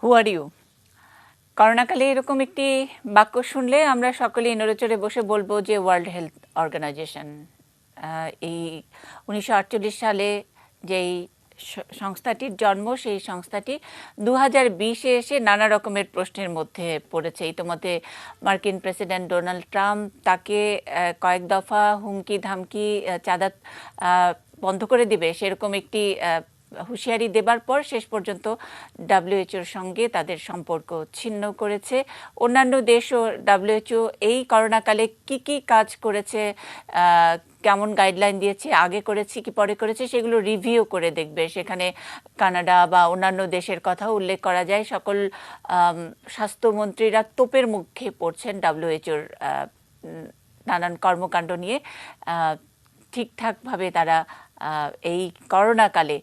Who are you? করোনাকালে এরকম একটি বাক্য শুনলে আমরা সকলেই নড়েচড়ে বসে বলবো যে ওয়ার্ল্ড হেলথ অর্গানাইজেশন। এই 1948 সালে যেই সংস্থাটির জন্ম, সেই সংস্থাটি 2020-এ এসে নানা রকমের প্রশ্নের মধ্যে পড়েছে। ইতিমধ্যে মার্কিন প্রেসিডেন্ট ডোনাল্ড ট্রাম্প তাকে কয়েক দফা হুমকি ধামকি, চাঁদা বন্ধ করে দিবে সেরকম একটি হুঁশিয়ারি দেবার পর শেষ পর্যন্ত ডাব্লিউএইচওর সঙ্গে তাদের সম্পর্ক ছিন্ন করেছে। অন্যান্য দেশও ডাব্লিউএইচও এই করোনাকালে কি কি কাজ করেছে, কেমন গাইডলাইন দিয়েছে, আগে করেছে কি পরে করেছে, সেগুলো রিভিউ করে দেখবে। সেখানে কানাডা বা অন্যান্য দেশের কথাও উল্লেখ করা যায়। সকল স্বাস্থ্যমন্ত্রীরা তোপের মুখে পড়ছেন ডাব্লিউএইচওর নানান কর্মকাণ্ড নিয়ে। ঠিকঠাকভাবে তারা এই করোনাকালে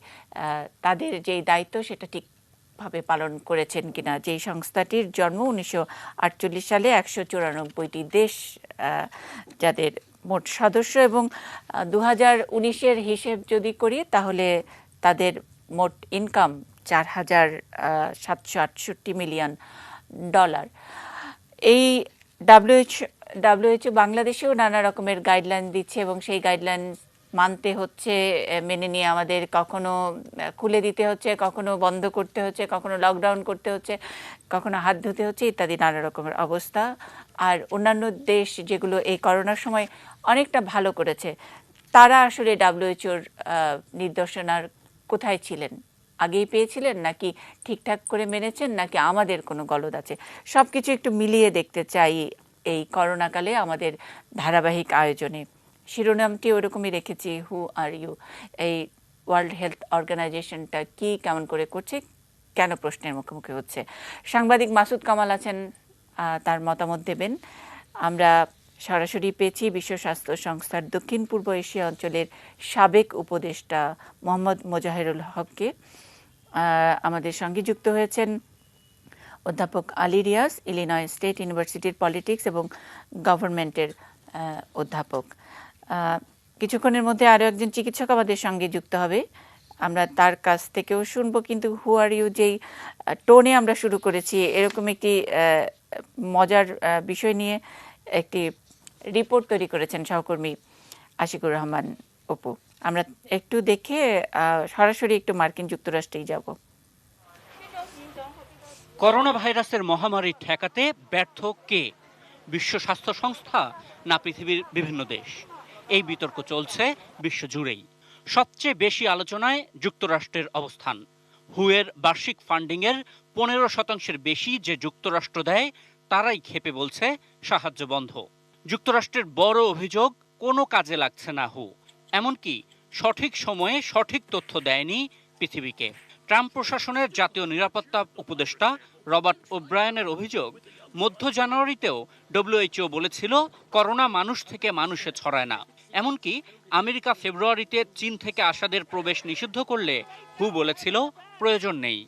তাদের যে দায়িত্ব সেটা ঠিকভাবে পালন করেছেন কিনা। যেই সংস্থাটির জন্ম 1948 সালে, 194টি দেশ যাদের মোট সদস্য, এবং 2019-এর হিসেব যদি করি তাহলে তাদের মোট ইনকাম $4,768 মিলিয়ন। এই ডাব্লিউএইচও বাংলাদেশেও নানা রকমের গাইডলাইন দিচ্ছে এবং সেই গাইডলাইন মানতে হচ্ছে, মেনে নিয়ে আমাদের কখনো খুলে দিতে হচ্ছে, কখনো বন্ধ করতে হচ্ছে, কখনো লকডাউন করতে হচ্ছে, কখনো হাত ধুতে হচ্ছে, ইত্যাদি নানা রকমের অবস্থা। আর অন্যান্য দেশ যেগুলো এই করোনার সময় অনেকটা ভালো করেছে, তারা আসলে ডাব্লিউএইচওর নির্দেশনার কোথায় ছিলেন? আগেই পেয়েছিলেন, নাকি ঠিকঠাক করে মেনেছেন, নাকি আমাদের কোনো গলদ আছে? সব কিছু একটু মিলিয়ে দেখতে চাই এই করোনাকালে আমাদের ধারাবাহিক আয়োজনে। শিরোনামটি ওরকমই রেখেছি, হু আর ইউ। এই ওয়ার্ল্ড হেলথ অর্গানাইজেশনটা কি, কেমন করে করছে, কেন প্রশ্নের মুখোমুখি হচ্ছে। সাংবাদিক মাসুদ কামাল আছেন, তার মতামত দেবেন। আমরা সরাসরি পেয়েছি বিশ্ব স্বাস্থ্য সংস্থার দক্ষিণ পূর্ব এশিয়া অঞ্চলের সাবেক উপদেষ্টা মোহাম্মদ মোজাহিরুল হককে। আমাদের সঙ্গে যুক্ত হয়েছেন অধ্যাপক আলী রিয়াজ, ইলিনয় স্টেট ইউনিভার্সিটির পলিটিক্স এবং গভর্নমেন্টের অধ্যাপক। কিছুক্ষণের মধ্যে আরও একজন চিকিৎসক আমাদের সঙ্গে যুক্ত হবে, আমরা তার কাছ থেকেও শুনবো। কিন্তু হু আর ইউ যেই টোনে আমরা শুরু করেছি, এরকম একটি মজার বিষয় নিয়ে একটি রিপোর্ট তৈরি করেছেন সহকর্মী আশিকুর রহমান অপু। আমরা একটু দেখে সরাসরি একটু মার্কিন যুক্তরাষ্ট্রেই যাব। করোনা ভাইরাসের মহামারী ঠেকাতে ব্যর্থ কে? বিশ্ব স্বাস্থ্য সংস্থা না পৃথিবীর বিভিন্ন দেশ? এই বিতর্ক চলছে বিশ্বজুড়েই। সবচেয়ে বেশি আলোচনায় যুক্তরাষ্ট্রের অবস্থান। হুয়ের বার্ষিক ফান্ডিংয়ের 15% বেশি যে যুক্তরাষ্ট্র দেয়, তারাই ক্ষেপে বলছে সাহায্য বন্ধ। যুক্তরাষ্ট্রের বড় অভিযোগ, কোনো কাজে লাগছে না হু, এমনকি সঠিক সময়ে সঠিক তথ্য দেয়নি পৃথিবীকে। ট্রাম্প প্রশাসনের জাতীয় নিরাপত্তা উপদেষ্টা রবার্ট ওব্রায়ানের অভিযোগ, মধ্য জানুয়ারিতেও ডব্লিউএইচও বলেছিল করোনা মানুষ থেকে মানুষে ছড়ায় না। এমনকি আমেরিকা ফেব্রুয়ারিতে চীন থেকে আসাদের প্রবেশ নিষিদ্ধ করলে হু বলেছিল প্রয়োজন নেই।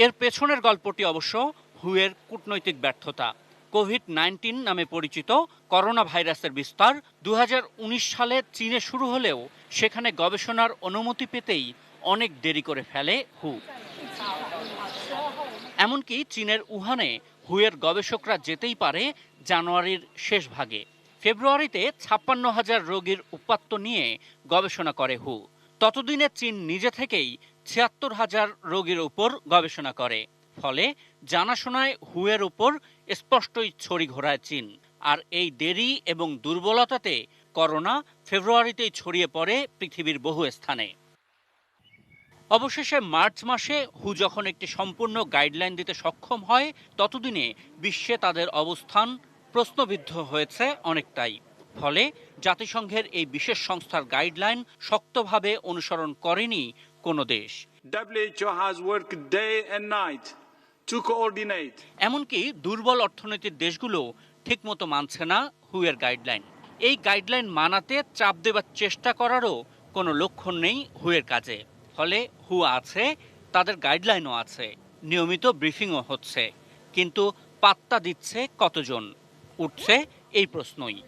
এর পেছনের গল্পটি অবশ্য হুয়ের কূটনৈতিক ব্যর্থতা। কোভিড-19 নামে পরিচিত করোনা ভাইরাসের বিস্তার 2019 সালে চীনে শুরু হলেও সেখানে গবেষণার অনুমতি পেতেই অনেক দেরি করে ফেলে হু। এমনকি চীনের উহানে হুয়ের গবেষকরা যেতেই পারে জানুয়ারির শেষ ভাগে। ফেব্রুয়ারিতে 56,000 রোগীর উপাত্ত নিয়ে গবেষণা করে হু। ততদিনে চীন নিজে থেকেই 76,000 রোগীর উপর গবেষণা করে। ফলে জানাশোনায় হুয়ের উপর স্পষ্টই ছড়ি ঘোরায় চীন। আর এই দেরি এবং দুর্বলতাতে করোনা ফেব্রুয়ারিতেই ছড়িয়ে পড়ে পৃথিবীর বহু স্থানে। অবশেষে মার্চ মাসে হু যখন একটি সম্পূর্ণ গাইডলাইন দিতে সক্ষম হয়, ততদিনে বিশ্বে তাদের অবস্থান প্রশ্নবিদ্ধ হয়েছে অনেকটাই। ফলে জাতিসংঘের এই বিশেষ সংস্থার গাইডলাইন শক্তভাবে অনুসরণ করেনি কোনো দেশ। এমনকি দুর্বল অর্থনীতির দেশগুলো ঠিকমতো মানছে না হুয়ের গাইডলাইন। এই গাইডলাইন মানাতে চাপ দেবার চেষ্টা করারও কোনো লক্ষণ নেই হুয়ের কাজে। ফলে হু আছে, তাদের গাইডলাইনও আছে, নিয়মিত ব্রিফিংও হচ্ছে, কিন্তু পাত্তা দিচ্ছে কতজন? উঠছে এই প্রশ্নই।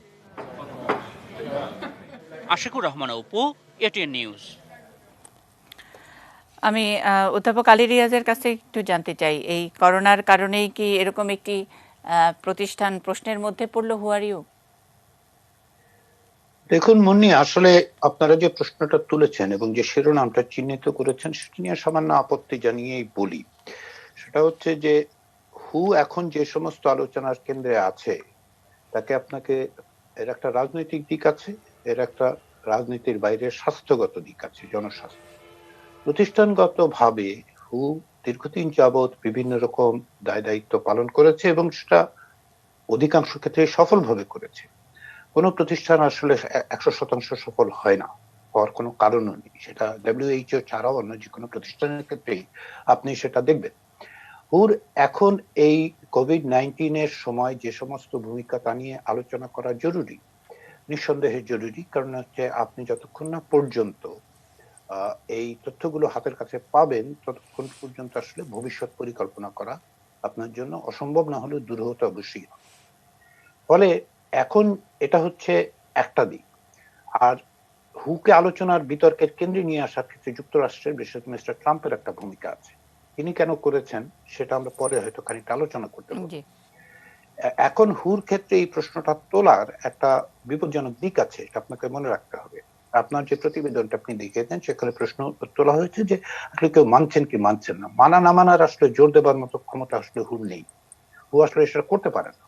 Ashikur Rahman Apu, ATN news. আমি অধ্যাপক আলী রিয়াজের কাছে একটু জানতে চাই, এই করোনার কারণেই কি এরকম একটি প্রতিষ্ঠান প্রশ্নের মধ্যে পড়লো? হু আর ইউ? দেখুন মুন্নি, আসলে আপনারা যে প্রশ্নটা তুলেছেন এবং যে শিরোনামটা চিহ্নিত করেছেন সেটা নিয়ে সামান্য আপত্তি জানিয়েই বলি। সেটা হচ্ছে যে হু এখন যে সমস্ত আলোচনার কেন্দ্রে আছে তাকে আপনাকে, এর একটা রাজনৈতিক দিক আছে, এর একটা রাজনীতির বাইরে স্বাস্থ্যগত দিক আছে, জনস্বাস্থ্য। প্রতিষ্ঠানগত ভাবে হু দীর্ঘদিন যাবৎ বিভিন্ন রকম দায় দায়িত্ব পালন করেছে এবং সেটা অধিকাংশ ক্ষেত্রে সফলভাবে করেছে। কোনো প্রতিষ্ঠান আসলে 100% সফল হয় না, হওয়ার কোনো কারণও নেই। সেটা WHO ছাড়াও অন্য যে কোনো প্রতিষ্ঠানের ক্ষেত্রেই আপনি সেটা দেখবেন। হুর এখন এই কোভিড-19 সময় যে সমস্ত ভূমিকা তা নিয়ে আলোচনা করা জরুরি, নিঃসন্দেহে জরুরি। কারণ হচ্ছে আপনি যতক্ষণ না পর্যন্ত এই তথ্যগুলো হাতের কাছে পাবেন ততক্ষণ পর্যন্ত আসলে ভবিষ্যৎ পরিকল্পনা করা আপনার জন্য অসম্ভব, না হলে দুরূহতা অবশ্যই হবে। ফলে এখন এটা হচ্ছে একটা দিক। আর হুকে আলোচনার বিতর্কের কেন্দ্রে নিয়ে আসার ক্ষেত্রে যুক্তরাষ্ট্রের, বিশেষ মিস্টার ট্রাম্পের একটা ভূমিকা আছে। তিনি কেন করেছেন সেটা আমরা পরে হয়তো খানিকটা আলোচনা করতে পারব। এখন হুর ক্ষেত্রে এই প্রশ্নটা তোলার একটা বিপজ্জনক দিক আছে, এটা আপনাকে মনে রাখতে হবে। আপনার যে প্রতিবেদনটা আপনি দেখিয়েছেন সেখানে প্রশ্ন তোলা হয়েছে যে আসলে কেউ মানছেন কি মানছেন না। মানা না মানার আসলে জোর দেবার মতো ক্ষমতা আসলে হুর নেই। হু আসলে সেটা করতে পারে না।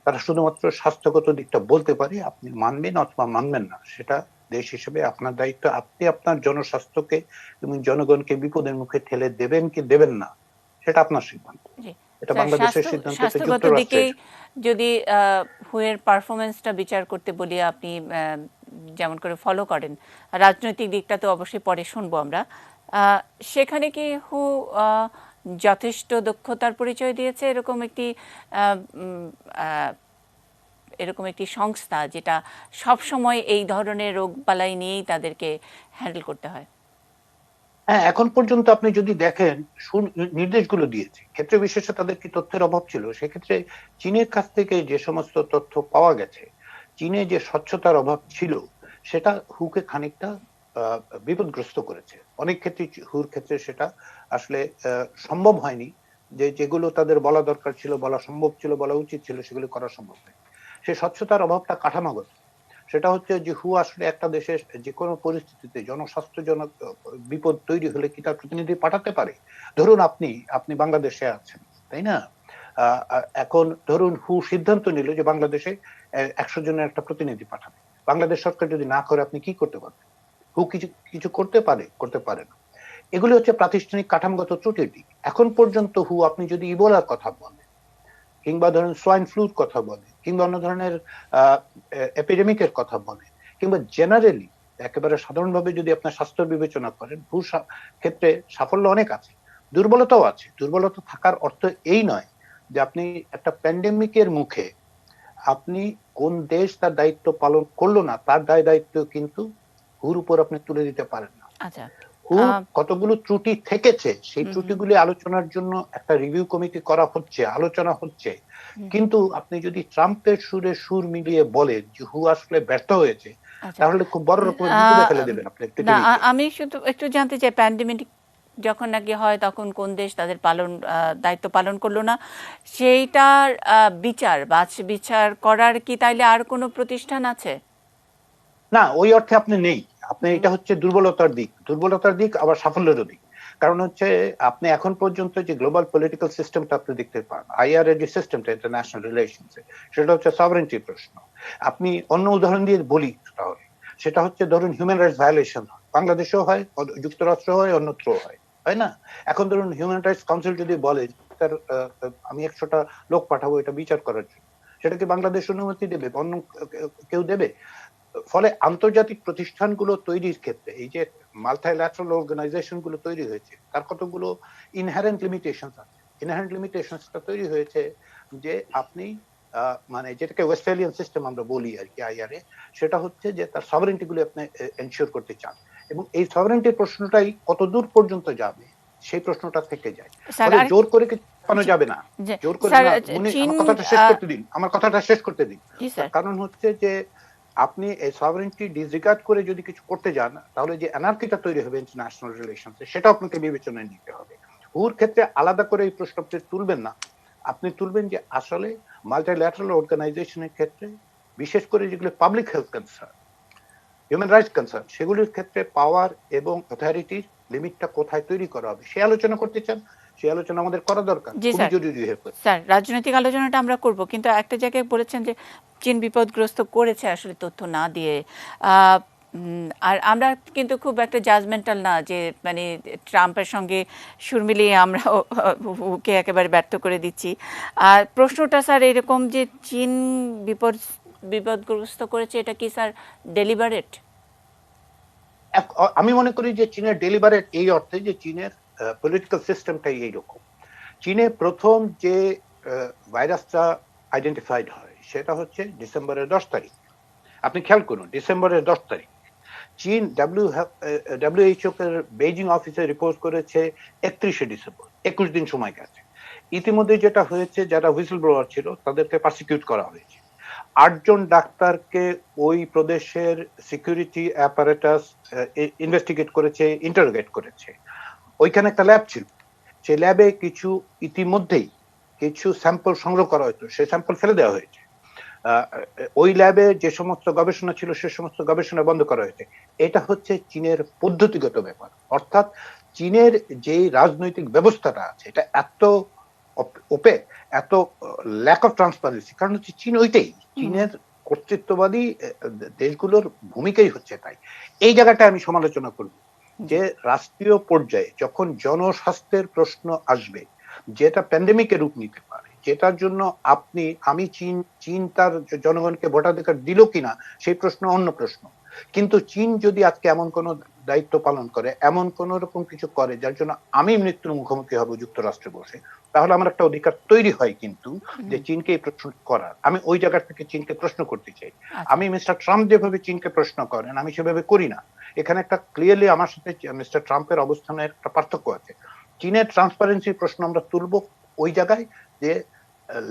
তারা শুধুমাত্র স্বাস্থ্যগত দিকটা বলতে পারে, আপনি মানবেন অথবা মানবেন না সেটা দেশ হিসেবে আপনার দায়িত্ব। আপনি আপনার জনস্বাস্থ্যকে এবং জনগণকে বিপদের মুখে ঠেলে দেবেন কি দেবেন না সেটা আপনার সিদ্ধান্ত। এটা বাংলাদেশের সিদ্ধান্ত, স্বাস্থ্যগত দিকে যদি হুয়ের পারফরমেন্সটা বিচার করতে বলি, আপনি যেমন করে ফলো করেন, রাজনৈতিক দিকটা তো অবশ্যই পরে শুনবো আমরা, সেখানে কি হু যথেষ্ট দক্ষতার পরিচয় দিয়েছে? এরকম একটি সংস্থা যেটা সব সময় এই ধরনের রোগবালাই নিয়েই তাদেরকে হ্যান্ডেল করতে হয়। হ্যাঁ, এখন পর্যন্ত আপনি যদি দেখেন নির্দেশগুলো দিয়েছে, ক্ষেত্রে বিশেষে তাদের কি তথ্যের অভাব ছিল, সেক্ষেত্রে চীনের কাছ থেকে যে সমস্ত তথ্য পাওয়া গেছে, চীনে যে স্বচ্ছতার অভাব ছিল সেটা হুকে খানিকটা বিপদগ্রস্ত করেছে। অনেক ক্ষেত্রে হুর ক্ষেত্রে সেটা আসলে সম্ভব হয়নি, যে যেগুলো তাদের বলা দরকার ছিল, বলা সম্ভব ছিল, বলা উচিত ছিল, সেগুলো করা সম্ভব হয়নি। সেই স্বচ্ছতার অভাবটা কাঠামোগত। সেটা হচ্ছে যে হু আসলে একটা দেশের যে কোনো পরিস্থিতিতে জনস্বাস্থ্যজনক বিপদ তৈরি হলে কি তার প্রতিনিধি পাঠাতে পারে? ধরুন আপনি বাংলাদেশে আছেন, তাই না? এখন ধরুন হু সিদ্ধান্ত নিল যে বাংলাদেশে 100 জনের একটা প্রতিনিধি পাঠাবে। বাংলাদেশ সরকার যদি না করে আপনি কি করতে পারবেন? হু কিছু করতে পারে? করতে পারে না। এগুলি হচ্ছে প্রাতিষ্ঠানিক কাঠামোগত ত্রুটির দিক। এখন পর্যন্ত হু আপনি যদি ইবোলার কথা বলেন, কিংবা ধরেন সোয়াইন ফ্লুর কথা বলে, কিংবা অন্য ধরনের এপিডেমিকের কথা বলে, কিংবা জেনারেলি একেবারে সাধারণভাবে যদি আপনার স্বাস্থ্য বিবেচনা করেন, ভূ ক্ষেত্রে সাফল্য অনেক আছে, দুর্বলতাও আছে। দুর্বলতা থাকার অর্থ এই নয় যে আপনি একটা প্যান্ডেমিকের মুখে আপনি কোন দেশ তার দায়িত্ব পালন করলো না তার দায় দায়িত্ব কিন্তু হুর উপর আপনি তুলে দিতে পারেন না। আচ্ছা, কতগুলো ত্রুটি থেকেছে সেই ত্রুটিগুলি আলোচনার জন্য একটা রিভিউ কমিটি করা হচ্ছে, আলোচনা হচ্ছে। কিন্তু আপনি যদি ট্রাম্পের সুরে সুর মিলিয়ে বলেন যে হু আসলে ব্যর্থ হয়েছে, তাহলে খুব বড় রকমের বিপদে ফেলে দেবেন আপনি। আমি শুধু একটু জানতে চাই, প্যান্ডেমিক যখন নাকি হয় তখন কোন দেশ তাদের দায়িত্ব পালন করলো না, সেইটার বিচার করার কি তাইলে আর কোনো প্রতিষ্ঠান আছে? না, ওই অর্থে আপনি নেই। আপনি এটা হচ্ছে দুর্বলতার দিক আবার সাফল্যেরও দিক। কারণ হচ্ছে আপনি এখন পর্যন্ত যে গ্লোবাল পলিটিক্যাল সিস্টেমটা আপনি দেখতে পান, আইআর এর যে সিস্টেমটা, ইন্টারন্যাশনাল রিলেশনস, সেটা হচ্ছে সভারেন্টি প্রশ্ন। আপনি অন্য উদাহরণ দিয়ে বলি তাহলে, সেটা হচ্ছে ধরুন হিউম্যান রাইটস ভায়োলেশন হয়, বাংলাদেশেও হয়, যুক্তরাষ্ট্র হয়, অন্যত্র হয়, তাই না? এখন ধরুন হিউম্যান রাইটস কাউন্সিল যদি বলে তার আমি 100টা লোক পাঠাবো এটা বিচার করার জন্য, সেটাকে বাংলাদেশ অনুমতি দেবে? অন্য কেউ দেবে? ফলে আন্তর্জাতিক প্রতিষ্ঠানগুলো তৈরির ক্ষেত্রে এই যে মাল্টিল্যাটারাল অর্গানাইজেশন গুলো তৈরি হয়েছে তার কতগুলো ইনহেরেন্ট লিমিটেশনস আছে। ইনহেরেন্ট লিমিটেশনসটা তৈরি হয়েছে যে আপনি মানে যেটাকে ওয়েস্টফ্যালিয়ান সিস্টেম আমরা বলি আর কি আইআরএ, সেটা হচ্ছে যে তার সভারেন্টি গুলো আপনি এনশিওর করতে চান, এবং এই সভারেন্টির প্রশ্নটাই কত দূর পর্যন্ত যাবে সেই প্রশ্নটা থেকে যায়। ফলে জোর করে কিছু চাপানো যাবে না, জোর করে না। আমার কথাটা শেষ করতে দিন, কারণ হচ্ছে যে আপনি এই সভারেন্টি ডিসরিগার্ড করে যদি কিছু করতে যান, তাহলে যে অ্যানার্কিটা তৈরি হবে ইন্টারন্যাশনাল রিলেশনসে, সেটা আপনাকে বিবেচনায় নিতে হবে। হুর ক্ষেত্রে আলাদা করে এই প্রশ্ন আপনি তুলবেন না। আপনি তুলবেন যে আসলে মাল্টিল্যাটারাল অর্গানাইজেশনের ক্ষেত্রে, বিশেষ করে যেগুলো public health concern, human rights concern, সেগুলির ক্ষেত্রে পাওয়ার এবং অথরিটির লিমিটটা কোথায় তৈরি করা হবে সে আলোচনা করতে চান, সেই আলোচনা আমাদের করা দরকার, জি খুবই স্যার। জরুরি হয়ে পড়ে। স্যার, রাজনৈতিক আলোচনাটা আমরা করব, কিন্তু একটা জায়গায় বলেছেন যে চীন বিপদগ্রস্ত করেছে আসলে তথ্য না দিয়ে। আর আমরা কিন্তু খুব একটা জাজমেন্টাল না যে মানে ট্রাম্পের সঙ্গে সুর মিলিয়ে আমরা ওকে একেবারে ব্যর্থ করে দিচ্ছি। আর প্রশ্নটা স্যার এরকম যে চীন বিপদগ্রস্ত করেছে, এটা কি স্যার ডেলিবারেট? আমি মনে করি যে চীনের ডেলিবারেট এই অর্থে যে চীনের পলিটিক্যাল সিস্টেমটাই এইরকম। চীনে প্রথম যে ভাইরাসটা আইডেন্টিফাইড হয় সেটা হচ্ছে ডিসেম্বরের 10 তারিখ। আপনি খেয়াল করুন, ডিসেম্বরের 10 তারিখ চীন ডাব্লিউএইচও এর বেইজিং অফিসে রিপোর্ট করেছে 31শে ডিসেম্বর, 21 দিন সময় গেছে। ইতিমধ্যে যেটা হয়েছে, যারা হুইসেল ব্লোয়ার ছিল তাদেরকে প্রসিকিউট করা হয়েছে। 8 জন ডাক্তারকে ওই প্রদেশের সিকিউরিটি অ্যাপারেটাস ইনভেস্টিগেট করেছে, ইন্টারোগেট করেছে। ওইখানে একটা ল্যাব ছিল, সেই ল্যাবে ইতিমধ্যেই কিছু স্যাম্পল সংগ্রহ করা হয়েছে, সেই স্যাম্পল ফেলে দেওয়া হয়েছে। ওই ল্যাবে যে সমস্ত গবেষণা ছিল সে সমস্ত গবেষণা বন্ধ করা হয়েছে। এটা হচ্ছে চীনের পদ্ধতিগত ব্যাপার। অর্থাৎ চীনের যে রাজনৈতিক ব্যবস্থাটা আছে এটা এত ওপে, এত ল্যাক অফ ট্রান্সপারেন্সি, কারণ হচ্ছে চীন ওইটাই, চীনের কর্তৃত্ববাদী দেশগুলোর ভূমিকাই হচ্ছে তাই। এই জায়গাটা আমি সমালোচনা করব যে রাষ্ট্রীয় পর্যায়ে যখন জনস্বাস্থ্যের প্রশ্ন আসবে, যেটা প্যান্ডেমিকের রূপ নিতে পারে, যেটার জন্য আমি চীন তার জনগণকে ভোটাধিকার দিল কিনা সেই প্রশ্ন অন্য প্রশ্ন, কিন্তু চীন যদি আজকে এমন কোন দায়িত্ব পালন করে, এমন কোন রকম কিছু করে যার জন্য আমি মৃত্যুর মুখোমুখি হব যুক্তরাষ্ট্রে বসে, তাহলে আমার একটা অধিকার তৈরি হয় কিন্তু যে চীনকে এই প্রশ্ন করার। আমি ওই জায়গা থেকে চীনকে প্রশ্ন করতে চাই। আমি মিস্টার ট্রাম্প যেভাবে চীনকে প্রশ্ন করেন আমি সেভাবে করি না। এখানে একটা ক্লিয়ারলি আমার সাথে মিস্টার ট্রাম্পের অবস্থানের একটা পার্থক্য আছে। চীনের ট্রান্সপারেন্সির প্রশ্ন আমরা তুলব ওই জায়গায় যে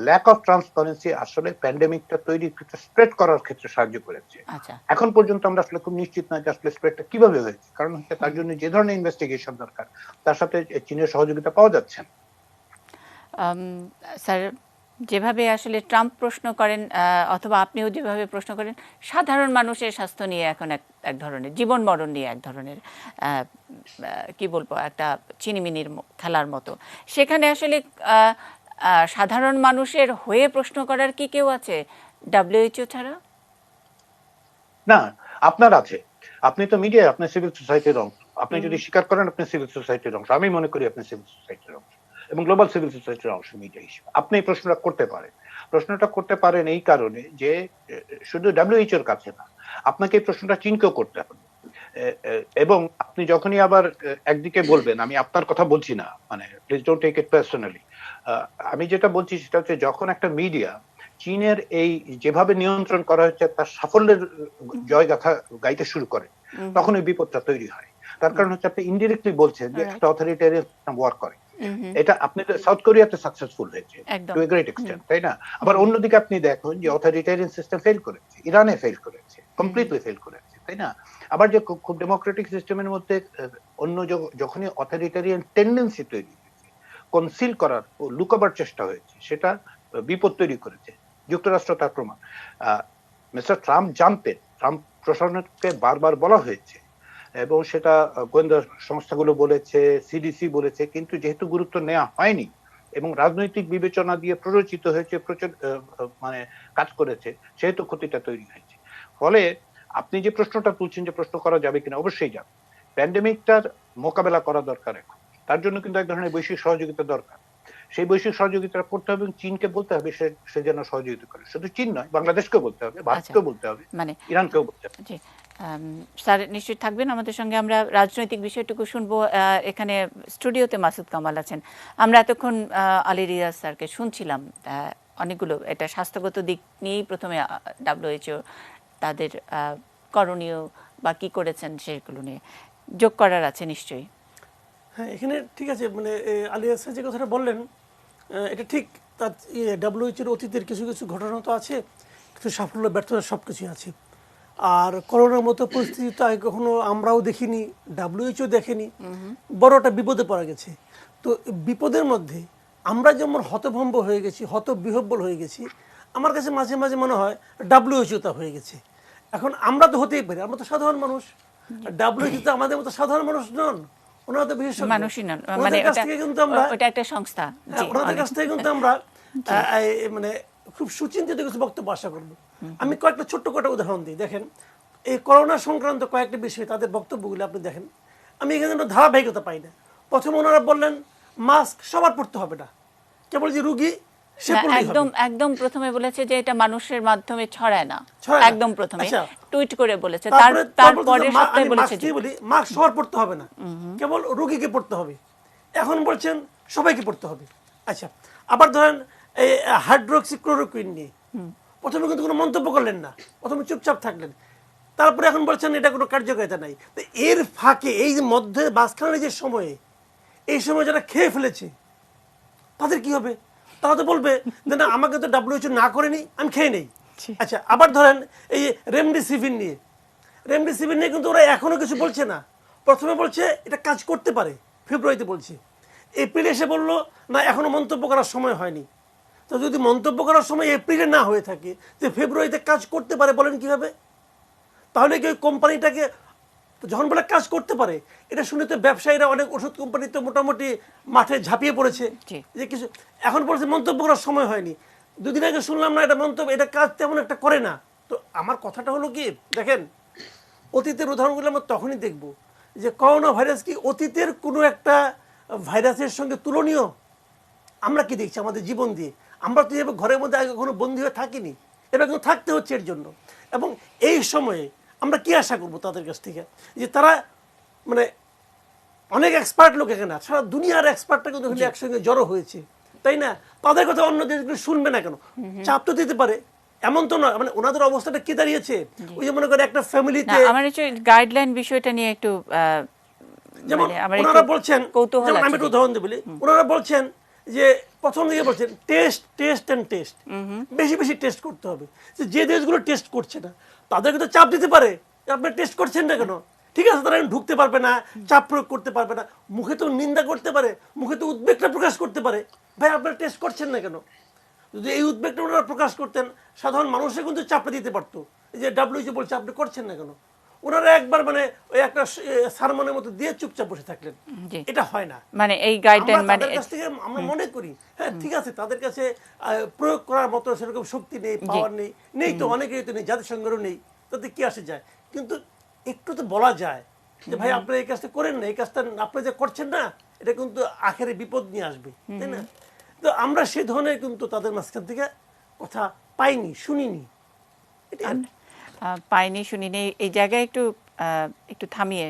ল্যাক অফ ট্রান্সপারেন্সি আসলে প্যান্ডেমিকটা তৈরি স্প্রেড করার ক্ষেত্রে সাহায্য করেছে। এখন পর্যন্ত আমরা আসলে খুব নিশ্চিত না যে আসলে স্প্রেডটা কিভাবে হয়েছে, কারণ হচ্ছে তার জন্য যে ধরনের ইনভেস্টিগেশন দরকার তার সাথে চীনের সহযোগিতা পাওয়া যাচ্ছে না। স্যার, যেভাবে আসলে ট্রাম্প প্রশ্ন করেন অথবা আপনিও যেভাবে প্রশ্ন করেন, সাধারণ মানুষের স্বাস্থ্য নিয়ে এখন এক ধরনের জীবন মরণ নিয়ে এক ধরনের কি বলবো, একটা চিনিমিনির খেলার মতো। সেখানে আসলে সাধারণ মানুষের হয়ে প্রশ্ন করার কি কেউ আছে ডাব্লিউএইচও ছাড়া? না, আপনার আছে। আপনি তো মিডিয়া, আপনি সিভিল সোসাইটির অংশ। আপনি যদি স্বীকার করেন আপনি সিভিল সোসাইটির অংশ, আমি মনে করি আপনি সিভিল সোসাইটির অংশ এবং গ্লোবাল সিভিল সোসাইটির অংশ মিডিয়া হিসেবে। আপনি এই প্রশ্নটা করতে পারেন। প্রশ্নটা করতে পারেন এই কারণে যে শুধু ডাব্লিউএইচওর কাছে না, আপনাকে এই প্রশ্নটা চীনকেও করতে হবে। এবং আপনি যখনই আবার একদিকে বলবেন, আমি আপনার কথা বলছি না, মানে please don't take it personally, আমি যেটা বলছি সেটা হচ্ছে যখন একটা মিডিয়া চীনের এই যেভাবে নিয়ন্ত্রণ করা হচ্ছে তার সাফল্যের জয়গাথা গাইতে শুরু করে, তখন ওই বিপদটা তৈরি হয়। তার কারণ হচ্ছে আপনি ইনডিরেক্টলি বলছেন যে একটা অথরিটারিয়ান ওয়ার্ক করে। এটা আপনি সাউথ কোরিয়াতে সাকসেসফুল হয়েছে টু এ গ্রেট এক্সটেন্ট, তাই না? আবার অন্যদিকে আপনি দেখুন যে অথরিটারিয়ান সিস্টেম ফেল করেছে, ইরানে ফেল করেছে, কমপ্লিটলি ফেল করেছে, তাই না? আবার যে খুব ডেমোক্রেটিক সিস্টেমের মধ্যে অন্য যখনই অথরিটারিয়ান টেন্ডেন্সি তৈরি হয়েছে, কনসিল করার ও লুকাবার চেষ্টা হয়েছে, সেটা বিপদ তৈরি করেছে। যুক্তরাষ্ট্র তার প্রমাণ। মিস্টার ট্রাম্প জানতেন, ট্রাম্প প্রশাসনকে বারবার বলা হয়েছে এবং সেটা গোয়েন্দা সংস্থাগুলো বলেছে, সিডিসি বলেছে, কিন্তু যেহেতু গুরুত্ব নেওয়া হয়নি এবং রাজনৈতিক বিবেচনা দিয়ে প্ররোচিত হয়েছে, মানে কাজ করেছে, সেহেতু ক্ষতিটা তৈরি হয়েছে। ফলে আপনি যে প্রশ্নটা তুলছেন যে প্রশ্ন করা যাবে কিনা, অবশ্যই যাবে। প্যান্ডেমিকটার মোকাবেলা করা দরকার এখন, তার জন্য কিন্তু এক ধরনের বৈশ্বিক সহযোগিতা দরকার। সেই বৈশ্বিক সহযোগিতা করতে হবে এবং চীনকে বলতে হবে সে যেন সহযোগিতা করে। শুধু চীন নয়, বাংলাদেশকেও বলতে হবে, ভারতকেও বলতে হবে, মানে ইরানকেও বলতে হবে। স্যার নিশ্চয়ই থাকবেন আমাদের সঙ্গে। আমরা রাজনৈতিক বিষয়টুকু শুনবো। এখানে স্টুডিওতে মাসুদ কামাল আছেন। আমরা এতক্ষণ আলী রিয়াজ স্যারকে শুনছিলাম অনেকগুলো এটা স্বাস্থ্যগত দিক নিয়েই প্রথমে ডাব্লিউএইচও তাদের করণীয় বা কি করেছেন সেগুলো নিয়ে যোগ করার আছে নিশ্চয়ই। হ্যাঁ, এখানে ঠিক আছে, মানে আলী রিয়াজ স্যার যে কথাটা বললেন এটা ঠিক। তার ডাব্লিউএইচওর অতীতের কিছু কিছু ঘটনা তো আছে, কিছু সাফল্য ব্যর্থতা সব কিছুই আছে। আর করোনার মতো পরিস্থিতি তো আগে কখনো আমরাও দেখিনি, WHO দেখেনি, বড় একটা বিপদে পড়া গেছে। তো বিপদের মধ্যে আমরা যেমন হতভম্ব হয়ে গেছি, হতবিহ্বল হয়ে গেছি, আমার কাছে মাঝে মাঝে মনে হয় WHO তা হয়ে গেছে। এখন আমরা তো হতেই পারি, আমরা তো সাধারণ মানুষ, WHO তো আমাদের মতো সাধারণ মানুষ নন, ওনারা তো বিশেষজ্ঞ মানুষই নন, মানে ওনাদের কাছ থেকে কিন্তু আমরা ওটা একটা সংস্থা। জি, ওনাদের কাছ থেকে কিন্তু আমরা মানে খুব সুচিন্তিত কিছু বক্তব্য আশা করবো। আমি কয়েকটা ছোট্ট কয়েকটা উদাহরণ দিই। দেখেন, এই করোনা সংক্রান্ত কয়েকটা বিষয়ে তাদের বক্তব্যগুলো আপনি দেখেন, আমি এখানে কোনো ধারাবাহিকতা পাই না। প্রথমে ওনারা বললেন মাস্ক সবার পড়তে হবে না, কেবল যে রুগী সে না, পড়লেই একদম হবে। একদম প্রথমে বলেছে যে এটা মানুষের মাধ্যমে ছড়ায় না, ছড়ায় না। একদম প্রথমে আচ্ছা। টুইট করে বলেছে, তারপরে তারপরে সপ্তাহে আমি বলেছে মাস্ক দিয়ে বলি মাস্ক সবার পড়তে হবে না, কেবল রোগীকে পড়তে হবে। এখন বলছেন সবাইকে পড়তে হবে। আচ্ছা, আবার ধরেন এই হাইড্রোক্সিক্লোরোকুইন নিয়ে প্রথমে কিন্তু কোনো মন্তব্য করলেন না, প্রথমে চুপচাপ থাকলেন, তারপরে এখন বলছেন এটা কোনো কার্যকারিতা নাই। তো এর ফাঁকে এই যে মধ্যে মাঝখানে যে সময়ে, এই সময় যারা খেয়ে ফেলেছে তাদের কি হবে? তারা তো বলবে যে না, আমাকে তো WHO না করেনি, আমি খেয়ে নেই। আচ্ছা, আবার ধরেন এই রেমডেসিভির নিয়ে কিন্তু ওরা এখনো কিছু বলছে না। প্রথমে বলছে এটা কাজ করতে পারে, ফেব্রুয়ারিতে বলছে, এপ্রিলে এসে বললো না এখনো মন্তব্য করার সময় হয়নি। তো যদি মন্তব্য করার সময় এপ্রিলে না হয়ে থাকে, যে ফেব্রুয়ারিতে কাজ করতে পারে, বলেন কিভাবে? তাহলে কি ওই কোম্পানিটাকে যখন বলে কাজ করতে পারে, এটা শুনে তো ব্যবসায়ীরা, অনেক ওষুধ কোম্পানি তো মোটামুটি মাঠে ঝাঁপিয়ে পড়েছে যে কিছু, এখন বলছে মন্তব্য করার সময় হয়নি। দুদিন আগে শুনলাম না এটা মন্তব্য, এটা কাজ তেমন একটা করে না। তো আমার কথাটা হলো কি, দেখেন অতীতের উদাহরণগুলো আমরা তখনই দেখব যে করোনা ভাইরাস কি অতীতের কোনো একটা ভাইরাসের সঙ্গে তুলনীয়? আমরা কি দেখছি আমাদের জীবন দিয়ে? আমরা তো এভাবে ঘরের মধ্যে আগে কখনো বন্দী হয়ে থাকিনি, এবার কিন্তু থাকতে হচ্ছে এর জন্য। এবং এই সময়ে আমরা কি আশা করব তাদের কাছ থেকে, যে তারা মানে অনেক এক্সপার্ট লোক এখানে, সারা দুনিয়ার এক্সপার্টটা কিন্তু একসঙ্গে জড়ো হয়েছে, তাই না? তাদের কথা অন্য দেশগুলো শুনবে না কেন? চাপ তো দিতে পারে, এমন তো না। মানে ওনাদের অবস্থাটা কি দাঁড়িয়েছে, ওই যে মনে করে একটা ফ্যামিলিতে, আমার গাইডলাইন বিষয়টা নিয়ে একটু যেমন ওনারা বলছেন, যেমন আমি একটু উদাহরণ দিই, ওনারা বলছেন যে প্রথম দিকে বলছেন টেস্ট টেস্ট এন্ড টেস্ট, বেশি বেশি টেস্ট করতে হবে। যে দেশগুলো টেস্ট করছে না তাদেরকে তো চাপ দিতে পারে, আপনি টেস্ট করছেন না কেন? ঠিক আছে, তারা ঢুকতে পারবে না, চাপ প্রয়োগ করতে পারবে না, মুখে তো নিন্দা করতে পারে, মুখে তো উদ্বেগটা প্রকাশ করতে পারে, ভাই আপনারা টেস্ট করছেন না কেন? যদি এই উদ্বেগটা ওনারা প্রকাশ করতেন, সাধারণ মানুষে কিন্তু চাপটা দিতে পারতো, যে WHO বলছে আপনি করছেন না কেন। ওনারা একবার মানে ওই একটা সারমনের মতো দিয়ে চুপচাপ বসে থাকলেন, এটা হয় না। মানে এই গাইডলাইন মানে তাদের কাছ থেকে আমরা মনে করি হ্যাঁ ঠিক আছে, তাদের কাছে প্রয়োগ করার মতো সেরকম শক্তি নেই, পাওয়ার নেই তো অনেকেই তো নেই, জাতিসংঘেরও নেই, তাতে কি আসে যায়? কিন্তু একটু তো বলা যায় যে ভাই আপনি এই কাজটা করেন না, এই কাজটা আপনি যে করছেন না, এটা কিন্তু আখেরে বিপদ নিয়ে আসবে, তাই না? তো আমরা সেই ধরনের কিন্তু তাদের মাঝখান থেকে কথা পাইনি, শুনিনি, পাইনি, শুনিনি। এই জায়গায় একটু একটু থামিয়ে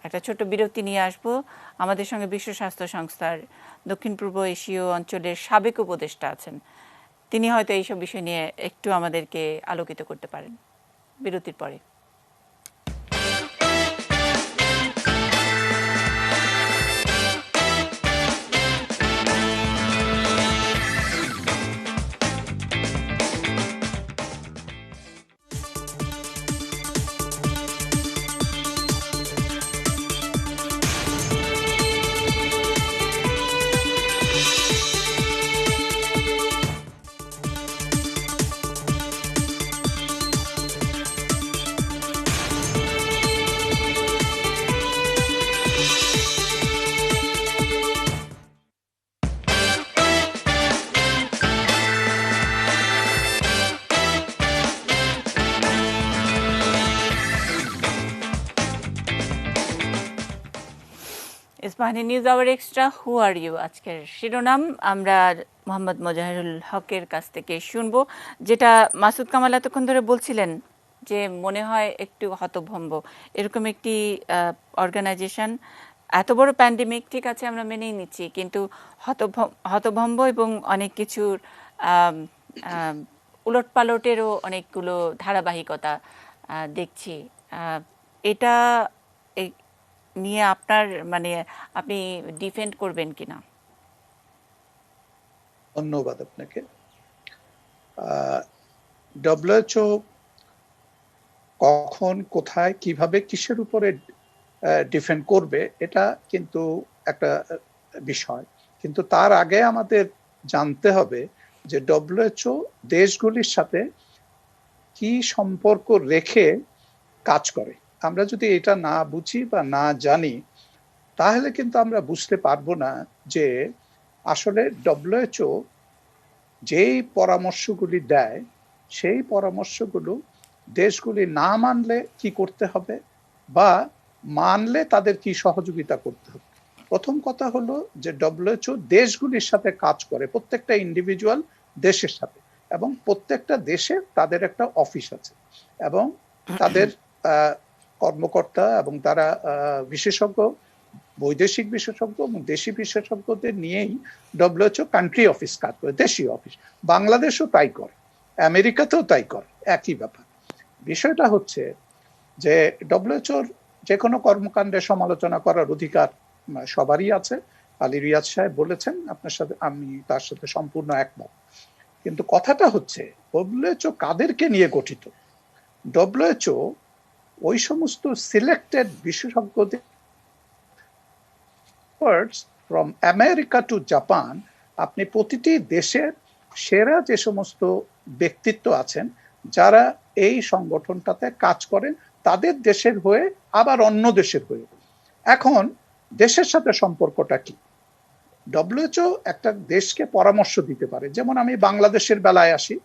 একটা ছোট বিরতি নিয়ে আসব। আমাদের সঙ্গে বিশ্ব স্বাস্থ্য সংস্থার দক্ষিণ পূর্ব এশীয় অঞ্চলের সাবেক উপদেষ্টা আছেন, তিনি হয়তো এইসব বিষয় নিয়ে একটু আমাদেরকে আলোকিত করতে পারেন। বিরতির পরে। Ispahani news hour extra, who are you, আজকের শিরোনাম আমরা মোহাম্মদ মোজাহিরুল হকের কাছ থেকে শুনবো, যেটা মাসুদ কামাল এতক্ষণ ধরে বলছিলেন যে মনে হয় একটু হতভম্ব। এরকম একটি অর্গানাইজেশন, এত বড় প্যান্ডেমিক, ঠিক আছে আমরা মেনেই নিচ্ছি, কিন্তু হতভম্ব এবং অনেক কিছুর উলটপালটেরও অনেকগুলো ধারাবাহিকতা দেখছি। এটা নিয়ে আপনার মানে আপনি ডিফেন্ড করবেন কিনা? ধন্যবাদ আপনাকে। WHO কখন, কোথায়, কিভাবে, কিসের উপরে ডিফেন্ড করবে, এটা কিন্তু একটা বিষয়। কিন্তু তার আগে আমাদের জানতে হবে যে ডব্লিউএইচও দেশগুলির সাথে কি সম্পর্ক রেখে কাজ করে। আমরা যদি এটা না বুঝি বা না জানি, তাহলে কিন্তু আমরা বুঝতে পারবো না যে আসলে ডব্লিউএইচও যেই পরামর্শগুলি দেয় সেই পরামর্শগুলো দেশগুলি না মানলে কি করতে হবে, বা মানলে তাদের কি সহযোগিতা করতে হবে। প্রথম কথা হলো যে ডব্লিউএইচও দেশগুলির সাথে কাজ করে, প্রত্যেকটা ইন্ডিভিজুয়াল দেশের সাথে, এবং প্রত্যেকটা দেশে তাদের একটা অফিস আছে, এবং তাদের কর্মকর্তা এবং তারা বিশেষজ্ঞ, বৈদেশিক বিশেষজ্ঞ এবং দেশি বিশেষজ্ঞদের নিয়েই ডব্লিউএইচও কান্ট্রি অফিস কাজ করে, দেশীয় অফিস। বাংলাদেশও তাই করে, আমেরিকাতেও তাই করে, একই ব্যাপার। বিষয়টা হচ্ছে যে ডব্লিউএইচওর যে কোনো কর্মকাণ্ডে সমালোচনা করার অধিকার সবারই আছে। আলী রিয়াজ সাহেব বলেছেন, আপনার সাথে আমি তার সাথে সম্পূর্ণ একমত। কিন্তু কথাটা হচ্ছে ডব্লিউএইচও কাদেরকে নিয়ে গঠিত? ডব্লিউএইচও ওই সমস্ত সিলেক্টেড বিশেষজ্ঞদের, ফ্রম আমেরিকা টু জাপান, আপনি প্রতিটি দেশের সেরা যে সমস্ত ব্যক্তিত্ব আছেন যারা এই সংগঠনটাতে কাজ করেন, তাদের দেশের হয়ে আবার অন্য দেশের হয়ে। এখন দেশের সাথে সম্পর্কটা কি? ডব্লিউএইচও একটা দেশকে পরামর্শ দিতে পারে। যেমন আমি বাংলাদেশের বেলায় আসি,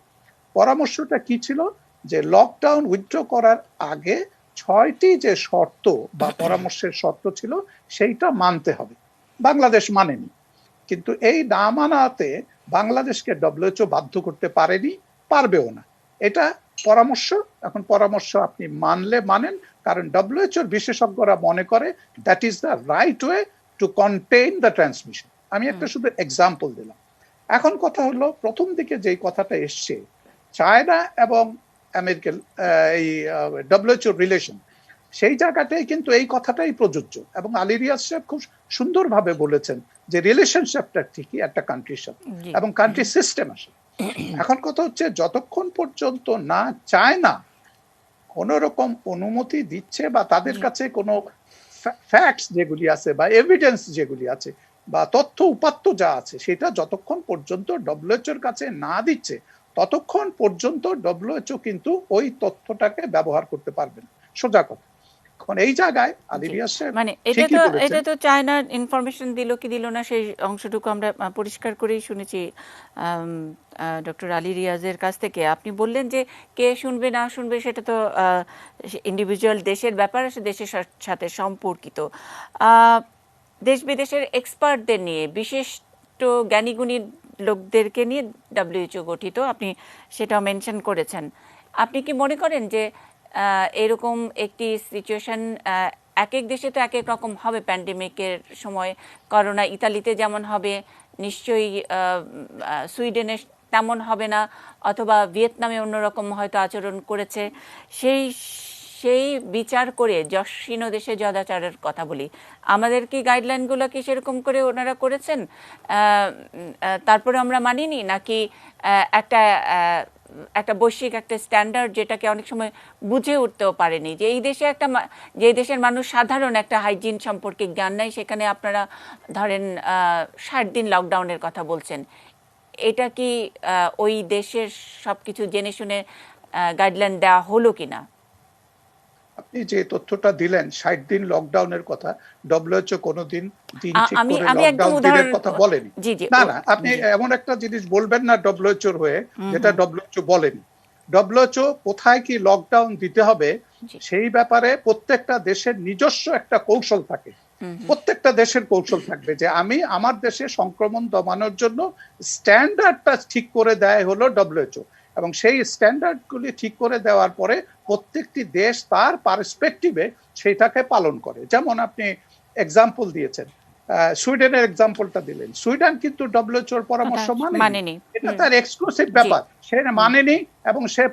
পরামর্শটা কি ছিল যে লকডাউন উইথড্র করার আগে 6টি যে শর্ত বা পরামর্শের শর্ত ছিল সেইটা মানতে হবে। বাংলাদেশ মানেনি, কিন্তু এই না মানাতে বাংলাদেশকে ডব্লিউএইচও বাধ্য করতে পারেনি, পারবেও না। এটা পরামর্শ। এখন পরামর্শ আপনি মানলে মানেন, কারণ ডব্লিউএইচওর বিশেষজ্ঞরা মনে করে that is the right way to contain the transmission. আমি একটা শুধু এক্সাম্পল দিলাম। এখন কথা হলো, প্রথম দিকে যেই কথাটা এসছে চায়না এবং আমেরিকার এই ডব্লিউএইচওর রিলেশন, সেই জায়গাটাই কিন্তু এই কথাটাই প্রযোজ্য। এবং আলী রিয়াজ সাহেব খুব সুন্দরভাবে বলেছেন যে রিলেশনশিপটা ঠিকই একটা কান্ট্রির সাথে, এবং কান্ট্রি সিস্টেম আসে। এখন কথা হচ্ছে যতক্ষণ পর্যন্ত না চায়না কোন রকম অনুমতি দিচ্ছে বা তাদের কাছে কোনো ফ্যাক্টস যেগুলি আছে বা এভিডেন্স যেগুলি আছে বা তথ্য উপাত্ত যা আছে, সেটা যতক্ষণ পর্যন্ত ডব্লিউএইচওর কাছে না দিচ্ছে, ততক্ষণ পর্যন্ত ডব্লিউএইচও কিন্তু ওই তথ্যটাকে ব্যবহার করতে পারবে না। সোজা কথা। এখন এই জায়গায় আলী রিয়াজ সাহেব মানে এটা তো চায়নার ইনফরমেশন দিল কি দিল না সেই অংশটুকু আমরা পরিষ্কার করেই শুনেছি ডক্টর আলী রিয়াজের কাছ থেকে। আপনি বললেন যে কে শুনবে না শুনবে সেটা তো ইন্ডিভিজুয়াল দেশের ব্যাপার, দেশের সাথে সম্পর্কিত। দেশ বিদেশের এক্সপার্টদের নিয়ে, বিশিষ্ট জ্ঞানীগুণী লোকদেরকে নিয়ে ডব্লিউএইচও গঠিত, আপনি সেটাও মেনশন করেছেন। আপনি কি মনে করেন যে এরকম একটি সিচুয়েশন এক এক দেশে তো এক এক রকম হবে প্যান্ডেমিকের সময়? করোনা ইতালিতে যেমন হবে, নিশ্চয়ই সুইডেনে তেমন হবে না, অথবা ভিয়েতনামে অন্যরকম হয়তো আচরণ করেছে। সেই বিচার করে যশীন দেশে যদাচারের কথা বলি, আমাদের কি গাইডলাইনগুলো কি সেরকম করে ওনারা করেছেন? তারপরে আমরা মানিনি, নাকি একটা বৈশ্বিক একটা স্ট্যান্ডার্ড যেটাকে অনেক সময় বুঝে উঠতেও পারেনি, যে এই দেশে যে দেশের মানুষ সাধারণ একটা হাইজিন সম্পর্কে জ্ঞান নাই, সেখানে আপনারা ধরেন 60 দিন লকডাউনের কথা বলছেন। এটা কি ওই দেশের সবকিছু জেনে শুনে গাইডলাইন দেওয়া হলো কিনা? আপনি যে তথ্যটা দিলেন 60 দিন লকডাউনের কথা, ডব্লিউএইচও কোনোদিন দিন ঠিক করে লকডাউন দিনের কথা বলেনি। না না, আপনি এমন একটা জিনিস বলবেন না ডব্লিউএইচওর হয়ে যেটা ডব্লিউএইচও বলেনি। ডব্লিউএইচও কোথায় কি লকডাউন দিতে হবে সেই ব্যাপারে প্রত্যেকটা দেশের নিজস্ব একটা কৌশল থাকে। প্রত্যেকটা দেশের কৌশল থাকবে যে আমি আমার দেশে সংক্রমণ দমানোর জন্য স্ট্যান্ডার্ডটা ঠিক করে দেয় হলো ডব্লিউএইচও, এবং সেই স্ট্যান্ডার্ডগুলি ঠিক করে দেওয়ার পরে প্রত্যেকটি দেশ তার পার্সপেক্টিভে সেটাকে পালন করে। যেমন আপনি এক্সাম্পল দিয়েছেন, সুইডেনের এক্সাম্পলটা দিলেন। সুইডেন কিন্তু ডব্লিউএইচওর পরামর্শ মানেনি, এটা তার এক্সক্লুসিভ ব্যাপার, সে মানেনি, এবং সে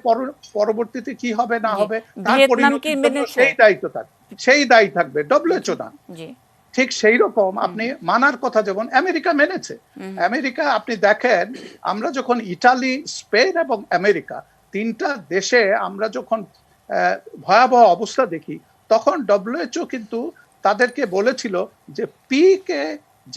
পরবর্তীতে কি হবে না হবে তার পরিণতির জন্য সেই দায়ী থাকবে, ডব্লিউএইচও না। ঠিক সেই রকম আপনি মানার কথা, যেমন আমেরিকা মেনেছে। আমেরিকা আপনি দেখেন, আমরা যখন ইটালি, স্পেন এবং আমেরিকা তিনটা দেশে আমরা যখন ভয়াবহ অবস্থা দেখি, তখন ডব্লিউএইচও কিন্তু তাদেরকে বলেছিল যে পিকে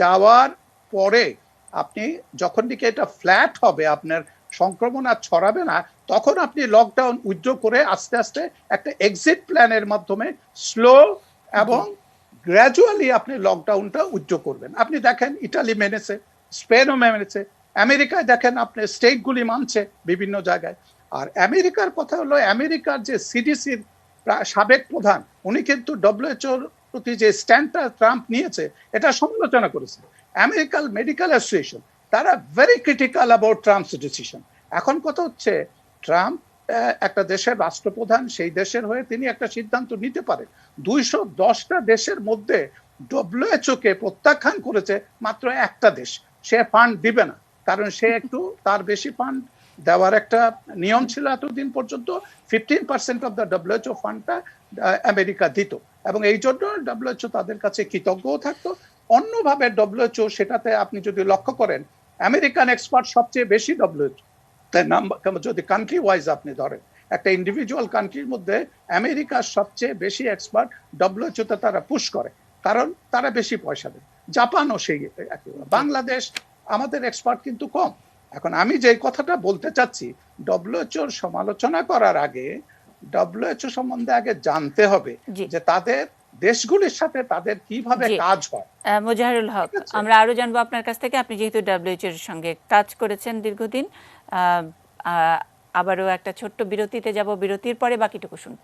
যাওয়ার পরে আপনি যখন দিকে এটা ফ্ল্যাট হবে, আপনার সংক্রমণ আর ছড়াবে না, তখন আপনি লকডাউন উইথড্র করে আস্তে আস্তে একটা এক্সিট প্ল্যানের মাধ্যমে স্লো এবং গ্র্যাজুয়ালি আপনি লকডাউনটা উইথড্র করবেন। আপনি দেখেন ইটালি মেনেছে, স্পেনও মেনেছে, আমেরিকায় দেখেন আপনি স্টেটগুলি মানছে বিভিন্ন জায়গায়। আর আমেরিকার কথা হলো, আমেরিকার যে সিডিসির সাবেক প্রধান, উনি কিন্তু ডব্লিউএইচওর প্রতি যে স্ট্যান্ডটা ট্রাম্প নিয়েছে এটা সমালোচনা করেছে। আমেরিকান মেডিকেল অ্যাসোসিয়েশন, তারা very critical about Trump's decision. এখন কথা হচ্ছে, ট্রাম্প একটা দেশের রাষ্ট্রপ্রধান, সেই দেশের হয়ে তিনি একটা সিদ্ধান্ত নিতে পারেন। 210টা দেশের মধ্যে ডব্লিউএইচও কে প্রত্যাখ্যান করেছে মাত্র একটা দেশ, সে ফান্ড দিবে না, কারণ সে একটু তার বেশি ফান্ড দেওয়ার একটা নিয়ম ছিল এতদিন পর্যন্ত। 15% অফ দ্য ডব্লিউএইচও ফান্ডটা আমেরিকা দিত, এবং এই জন্য ডব্লিউএইচও তাদের কাছে কৃতজ্ঞও থাকতো। অন্যভাবে ডব্লিউএইচও, সেটাতে আপনি যদি লক্ষ্য করেন, আমেরিকান এক্সপার্ট সবচেয়ে বেশি ডব্লিউএইচও নাম্বার, যদি কান্ট্রি ওয়াইজ আপনি ধরেন, একটা ইন্ডিভিজুয়াল কান্ট্রির মধ্যে আমেরিকার সবচেয়ে বেশি এক্সপার্ট ডব্লিউএইচওতে তারা পুশ করে, কারণ তারা বেশি পয়সা দেয়। জাপানও সেই একেবারে। বাংলাদেশ, আমাদের এক্সপার্ট কিন্তু কম। এখন আমি যে কথাটা বলতে চাচ্ছি, ডব্লিউএইচওর সমালোচনা করার আগে ডব্লিউএইচও সম্বন্ধে আগে জানতে হবে যে তাদের দেশগুলির সাথে তাদের কিভাবে কাজ হয়। মোজাহিরুল হক, আমরা আরো জানবো আপনার কাছ থেকে। আপনি যেহেতু ডব্লিউএইচওর সঙ্গে কাজ করেছেন দীর্ঘদিন, আবারও একটা ছোট্ট বিরতিতে যাব, বিরতির পরে বাকিটুকু শুনব।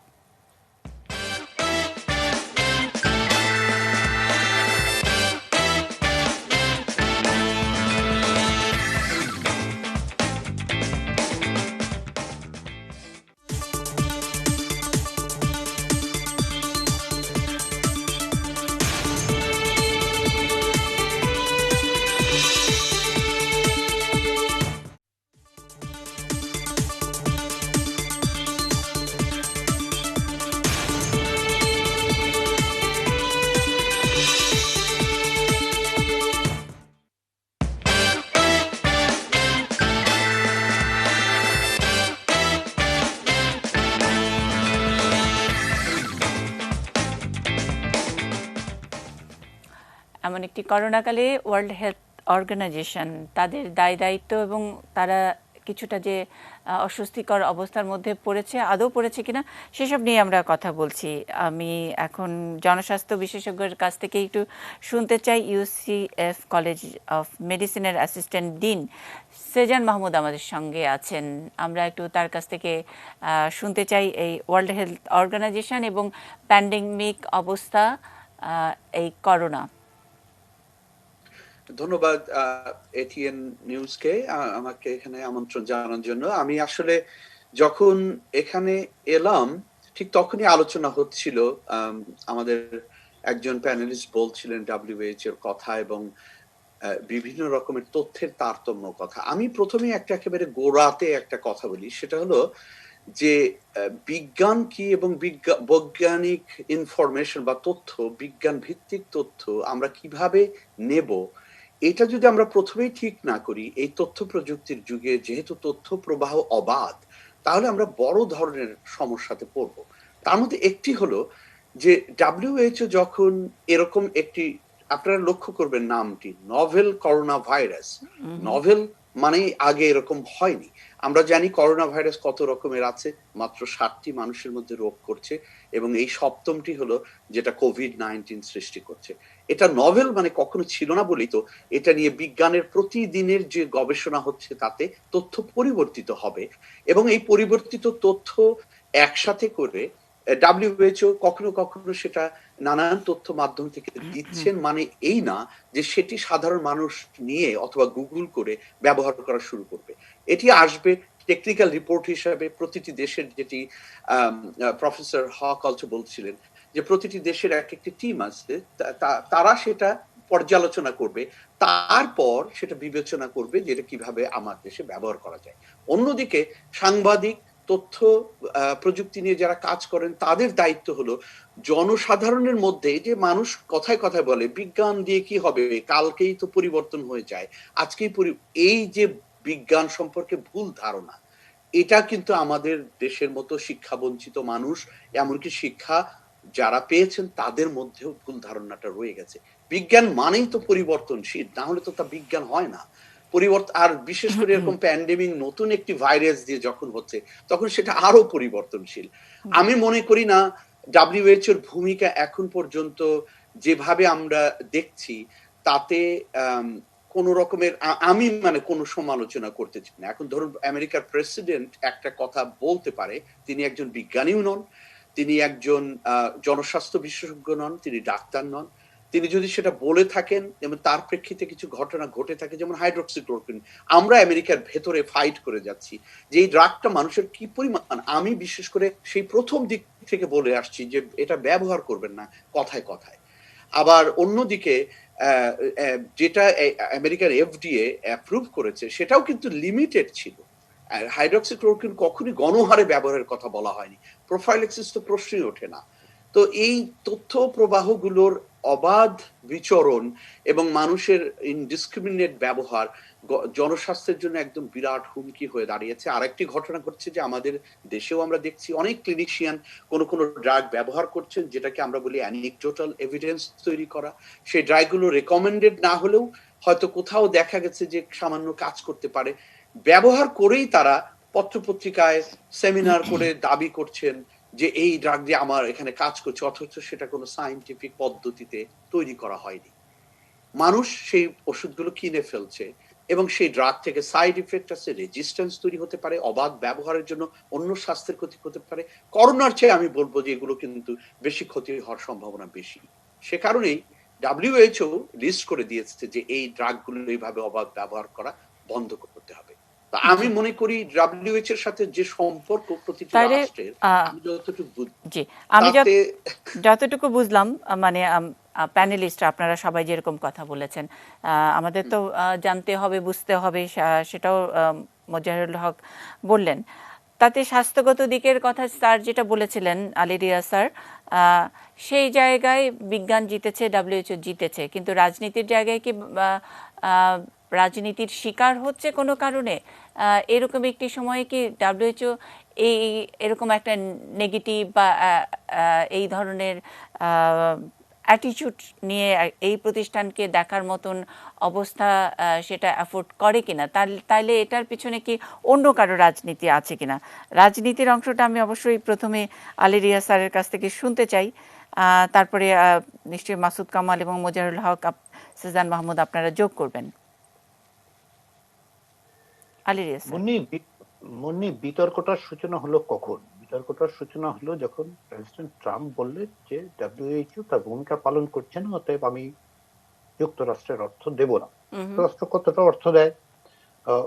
এমন একটি করোনাকালে ওয়ার্ল্ড হেলথ অর্গানাইজেশন তাদের দায় দায়িত্ব এবং তারা কিছুটা যে অস্বস্তিকর অবস্থার মধ্যে পড়েছে, আদৌ পড়েছে কিনা সেসব নিয়ে আমরা কথা বলছি। আমি এখন জনস্বাস্থ্য বিশেষজ্ঞের কাছ থেকে একটু শুনতে চাই। ইউসিএফ কলেজ অফ মেডিসিনের অ্যাসিস্ট্যান্ট ডিন সেজান মাহমুদ আমাদের সঙ্গে আছেন। আমরা একটু তার কাছ থেকে শুনতে চাই এই ওয়ার্ল্ড হেলথ অর্গানাইজেশন এবং প্যান্ডেমিক অবস্থা, এই করোনা। ধন্যবাদ এটিএন নিউজকে আমাকে এখানে আমন্ত্রণ জানানোর জন্য। আমি আসলে যখন এখানে এলাম ঠিক তখনই আলোচনা হচ্ছিল, আমাদের একজন প্যানেলিস্ট বলছিলেন ডাব্লিউএইচও এর কথা এবং বিভিন্ন রকমের তথ্যের তারতম্য কথা। আমি প্রথমে একেবারে গোড়াতে একটা কথা বলি, সেটা হলো যে বিজ্ঞান কি এবং বৈজ্ঞানিক ইনফরমেশন বা তথ্য, বিজ্ঞান ভিত্তিক তথ্য আমরা কিভাবে নেব, এটা যদি আমরা প্রথমেই ঠিক না করি, এই তথ্য প্রযুক্তির যুগে যেহেতু তথ্য প্রবাহ অবাধ, তাহলে আমরা বড় ধরনের সমস্যাতে পড়ব। তার মধ্যে একটি হলো যে ডাব্লিউএইচও যখন এরকম একটি, আপনারা লক্ষ্য করবেন নামটি নভেল করোনা ভাইরাস, নভেল মানে আগে এরকম হয়নি। আমরা জানি করোনা ভাইরাস কত রকমের আছে, মাত্র 60টি মানুষের মধ্যে রোগ করছে এবং এই 7টি হলো যেটা কোভিড-19 সৃষ্টি করছে। এটা নভেল মানে কখনো ছিল না বলেই তো এটা নিয়ে বিজ্ঞানের প্রতিদিনের যে গবেষণা হচ্ছে তাতে তথ্য পরিবর্তিত হবে এবং এই পরিবর্তিত তথ্য একসাথে করে ডাব্লিউএইচও কখনো কখনো সেটা নানান তথ্য মাধ্যম থেকে দিচ্ছেন, মানে এই না যে সেটি সাধারণ মানুষ নিয়ে অথবা গুগল করে ব্যবহার করা শুরু করবে। এটি আসবে টেকনিক্যাল রিপোর্ট হিসাবে প্রতিটি দেশের, যেটি প্রফেসর হক অলসো বলছিলেন যে প্রতিটি দেশের এক একটি টিম আছে, তারা সেটা পর্যালোচনা করবে, তারপর সেটা বিবেচনা করবে যে এটা কিভাবে আমার দেশে ব্যবহার করা যায়। অন্যদিকে সাংবাদিক, তথ্য প্রযুক্তি নিয়ে যারা কাজ করেন তাদের দায়িত্ব হলো জনসাধারণের মধ্যে, যে মানুষ কথায় কথায় বলে বিজ্ঞান দিয়ে কি হবে, কালকেই তো পরিবর্তন হয়ে যায়, আজকেই এই যে বিজ্ঞান সম্পর্কে ভুল ধারণা, এটা কিন্তু আমাদের দেশের মতো শিক্ষা বঞ্চিত মানুষ, এমনকি শিক্ষা যারা পেয়েছেন তাদের মধ্যেও ভুল ধারণাটা রয়ে গেছে। বিজ্ঞান মানেই তো পরিবর্তনশীল, না হলে তো তা বিজ্ঞান হয় না। পরিবর্তন, আর বিশেষ করে এরকম প্যান্ডেমিক নতুন একটি ভাইরাস দিয়ে যখন হচ্ছে তখন সেটা আরো পরিবর্তনশীল। আমি মনে করি না WHO এর ভূমিকা এখন পর্যন্ত যেভাবে আমরা দেখছি তাতে কোন রকমের আমি মানে কোনো সমালোচনা করতে চাই না। এখন ধরুন আমেরিকার প্রেসিডেন্ট একটা কথা বলতে পারে, তিনি একজন বিজ্ঞানীও নন, তিনি একজন জনস্বাস্থ্য বিশেষজ্ঞ নন, তিনি ডাক্তার নন। তিনি যদি সেটা বলে থাকেন এবং তার প্রেক্ষিতে কিছু ঘটনা ঘটে থাকে, যেমন হাইড্রোক্সিক্লোরোকুইন, আমরা আমেরিকার ভেতরে ফাইট করে যাচ্ছি যে এই ড্রাগটা মানুষের কি পরিমাণ, আমি বিশেষ করে সেই প্রথম দিক থেকে বলে আসছি যে এটা ব্যবহার করবেন না কথায় কথায়। আবার অন্যদিকে যেটা আমেরিকার FDA অ্যাপ্রুভ করেছে সেটাও কিন্তু লিমিটেড ছিল। হাইড্রোক্সিক্লোরোকুইন কখনই গণহারে ব্যবহারের কথা বলা হয়নি, প্রোফাইল্যাক্সিস তো প্রশ্নই ওঠে না। তো এই তথ্য প্রবাহগুলোর অবাধ বিচরণ এবং মানুষের ইনডিসক্রিমিনেট ব্যবহার জনস্বাস্থ্যের জন্য একদম বিরাট হুমকি হয়ে দাঁড়িয়েছে। আরেকটি ঘটনা ঘটছে যে আমাদের দেশেও আমরা দেখছি অনেক ক্লিনিশিয়ান কোন ড্রাগ ব্যবহার করছেন যেটাকে আমরা বলি অ্যানেকডোটাল এভিডেন্স তৈরি করা। সেই ড্রাগগুলো রেকমেন্ডেড না হলেও হয়তো কোথাও দেখা গেছে যে সামান্য কাজ করতে পারে, ব্যবহার করেই তারা পত্রপত্রিকায় সেমিনার করে দাবি করছেন যে এই ড্রাগ দিয়ে আমার এখানে কাজ করছে, অথচ সেটা কোনো সায়েন্টিফিক পদ্ধতিতে তৈরি করা হয়নি। মানুষ সেই ওষুধগুলো কিনে ফেলছে এবং সেই ড্রাগ থেকে সাইড ইফেক্ট আছে, রেজিস্ট্যান্স তৈরি হতে পারে, অবাধ ব্যবহারের জন্য অন্য স্বাস্থ্যের ক্ষতি হতে পারে। করোনার চেয়ে আমি বলবো যে এগুলো কিন্তু বেশি ক্ষতি হওয়ার সম্ভাবনা বেশি। সে কারণেই WHO লিস্ট করে দিয়েছে যে এই ড্রাগগুলো এইভাবে অবাধ ব্যবহার করা বন্ধ করতে হবে। আমি মনে করি WHO এর সাথে যে সম্পর্ক প্রতিটি রাষ্ট্রের, আমি যতটুকু জি, আমি যতটুকু বুঝলাম, মানে প্যানেলিস্ট আপনারা সবাই যেরকম কথা বলেছেন, আমাদের তো জানতে হবে, বুঝতে হবে, সেটাও মোজাহিরুল হক বললেন। তাতে স্বাস্থ্যগত দিকের কথা স্যার যেটা বলেছিলেন, আলী রিয়াজ স্যার, সেই জায়গায় বিজ্ঞান জিতেছে, WHO জিতেছে, কিন্তু রাজনীতির জায়গায় কি রাজনীতির শিকার হচ্ছে কোনো কারণে? এরকম একটি সময়ে কি WHO এরকম একটা নেগেটিভ বা এই ধরনের অ্যাটিটিউড নিয়ে এই প্রতিষ্ঠানকে দেখার মতন অবস্থা সেটা অ্যাফোর্ড করে কিনা? তাইলে এটার পিছনে কি অন্য কারো রাজনীতি আছে কিনা? রাজনীতির অংশটা আমি অবশ্যই প্রথমে আলী রিয়াজ স্যারের কাছ থেকে শুনতে চাই, তারপরে নিশ্চয়ই মাসুদ কামাল এবং মোজাহিরুল হক, সুজান মাহমুদ আপনারা যোগ করবেন। আলী রিয়াজ স্যার। মুন্নি, বিতর্কটার সূচনা হলো কখন? বিতর্কটার সূচনা হলো যখন প্রেসিডেন্ট ট্রাম্প বললেন যে WHO তার ভূমিকা পালন করছে না, অতএব আমি যুক্তরাষ্ট্রের অর্থ দেব না। যুক্তরাষ্ট্র কতটা অর্থ দেয়?